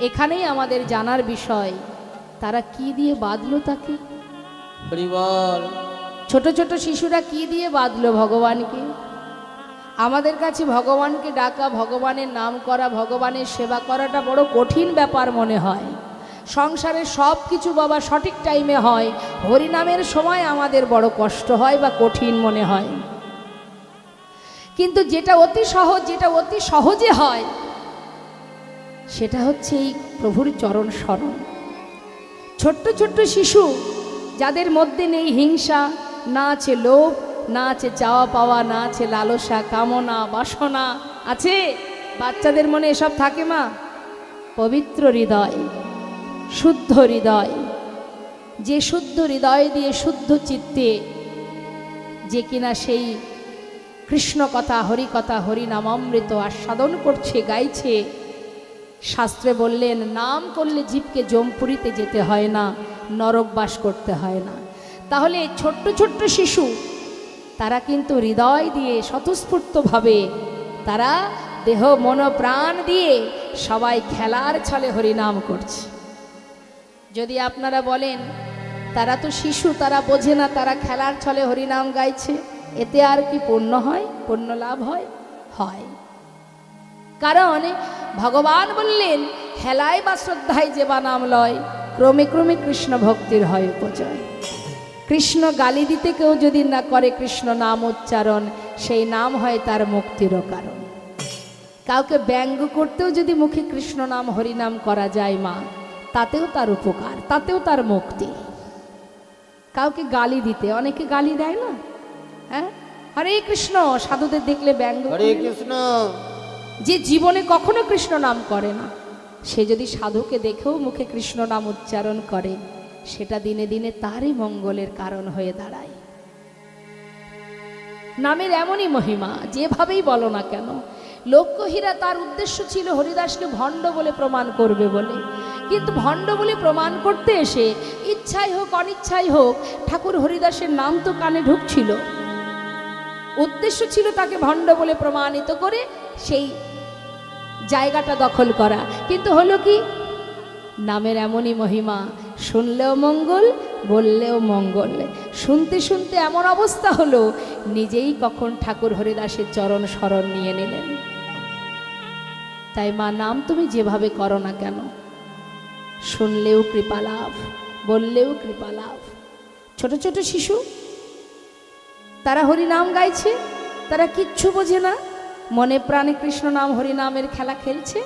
এখানেই আমাদের জানার বিষয়, তারা কি দিয়ে বাঁধলো তাকে? হরি বল। ছোট ছোট শিশুরা কি দিয়ে বাঁধলো ভগবানকে? আমাদের কাছে ভগবানকে ডাকা, ভগবানের নাম করা, ভগবানের সেবা করাটা বড় কঠিন ব্যাপার মনে হয়। সংসারে সব কিছু বাবা সঠিক টাইমে হয়, হরিনামের সময় আমাদের বড় কষ্ট হয় বা কঠিন মনে হয়। কিন্তু যেটা অতি সহজ, যেটা অতি সহজে হয়, সেটা হচ্ছে এই প্রভুর চরণ স্মরণ। ছোট্ট ছোট্ট শিশু যাদের মধ্যে নেই হিংসা, না আছে লোভ, না আছে চাওয়া পাওয়া, না আছে লালসা, কামনা, বাসনা, আছে বাচ্চাদের মনে এসব থাকে মা? পবিত্র হৃদয়, শুদ্ধ হৃদয়, যে শুদ্ধ হৃদয় দিয়ে শুদ্ধ চিত্তে যে কিনা সেই কৃষ্ণ কথা, হরি কথা, হরি নামামৃত আস্বাদন করছে, গাইছে। শাস্ত্রে বললেন নাম করলে জীবকে যমপুরীতে যেতে হয় না, নরক বাস করতে হয় না। তাহলে ছোট্ট ছোট্ট শিশু তারা কিন্তু হৃদয় দিয়ে স্বতঃস্ফূর্তভাবে তারা দেহ মন প্রাণ দিয়ে সবাই খেলার ছলে হরিনাম করছে। যদি আপনারা বলেন তারা তো শিশু, তারা বোঝে না, তারা খেলার ছলে হরিনাম গাইছে, এতে আর কি পুণ্য হয়, পুণ্য লাভ হয়? হয়। কারণ ভগবান বললেন হেলায় বা শ্রদ্ধায় যে বা নাম লয়, ক্রমে ক্রমে কৃষ্ণ ভক্তির হয় উপজয়। কৃষ্ণ গালি দিতে কেউ যদি না করে কৃষ্ণ নাম উচ্চারণ, সেই নাম হয় তার মুক্তিরও কারণ। কাউকে ব্যঙ্গ করতেও যদি মুখে কৃষ্ণ নাম হরিনাম করা যায় মা, তাতেও তার উপকার, তাতেও তার মুক্তি। কাউকে গালি দিতে, অনেকে গালি দেয় না, হ্যাঁ, হরে কৃষ্ণ, সাধুদের দেখলে ব্যঙ্গ, হরে কৃষ্ণ। যে জীবনে কখনো কৃষ্ণ নাম করে না, সে যদি সাধুকে দেখেও মুখে কৃষ্ণ নাম উচ্চারণ করে, সেটা দিনে দিনে তারই মঙ্গলের কারণ হয়ে দাঁড়ায়। নামের এমনই মহিমা, যেভাবেই বলো না কেন। লক্ষ্যহীরা তার উদ্দেশ্য ছিল হরিদাসকে ভণ্ড বলে প্রমাণ করবে বলে, কিন্তু ভণ্ড বলে প্রমাণ করতে এসে ইচ্ছাই হোক অনিচ্ছাই হোক ঠাকুর হরিদাসের নাম তো কানে ঢুকছিল। উদ্দেশ্য ছিল তাকে ভণ্ড বলে প্রমাণিত করে সেই জায়গাটা দখল করা, কিন্তু হলো কি? নামের এমনই মহিমা, শুনলেও মঙ্গল, বললেও মঙ্গল। শুনতে শুনতে এমন অবস্থা হলো, নিজেই কখন ঠাকুর হরিদাসের চরণ শরণ নিয়ে নিলেন। তাই মা, নাম তুমি যেভাবে করো না কেন, শুনলেও কৃপা লাভ, বললেও কৃপা লাভ। ছোট ছোট শিশু তারা হরিনাম গাইছে, তারা কিচ্ছু বোঝে না, মনে প্রাণে কৃষ্ণ নাম হরিনামের খেলা খেলছে,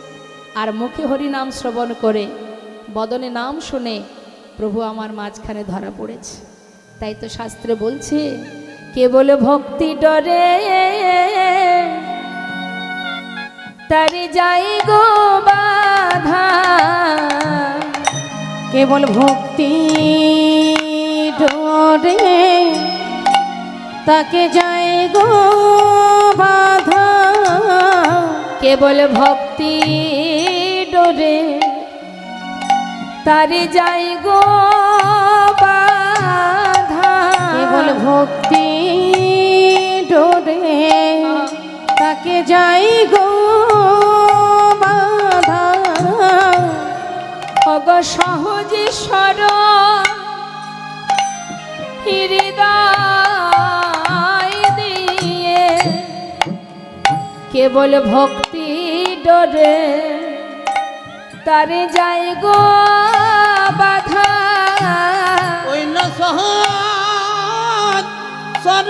আর মুখে হরিনাম শ্রবণ করে বদনে নাম শুনে প্রভু আমার মাঝখানে ধরা পড়েছে। তাই তো শাস্ত্রে বলছে, কেবল ভক্তি ডরে তারে যাই গো বাধা, কেবল ভক্তি ডরে তাকে যায় গো বাধা, কেবল ভক্তি ডরে তারে যাই গো বাধা, কেবল ভক্তি ডরে তাকে যাই গো বাধা, অগ সহজে সর হৃদয় দিয়ে, কেবল ভক্তি ডরে তারে যাই গো বাধা, ওই না সহজ সর,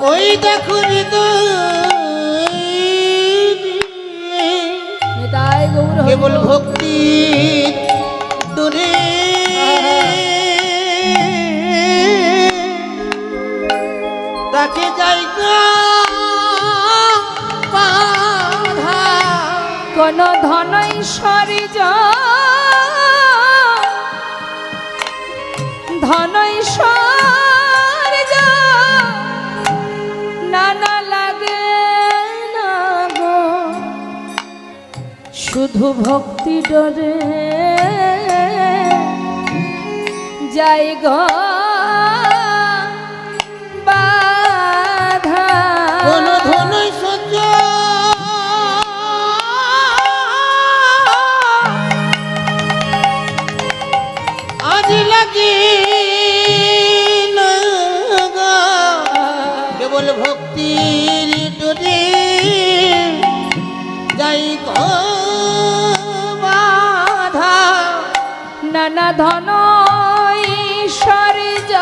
ওই দেখো নিতাই গৌর হরি কেবল বল। ভক্তি দূরে তাকে যাই গো বাধা, কোন ধন ঐশ্বর্য ধন ঐশ্বর্য নানা লাগে না গো, শুধু ভক্তি ডরে যাই গো বাধা। কোন ধনই সহ্য আজ লাগে না গো, কেবল ভক্তির ডোরে যাই গো বাধা। নানা ধন ঐশ্বর্য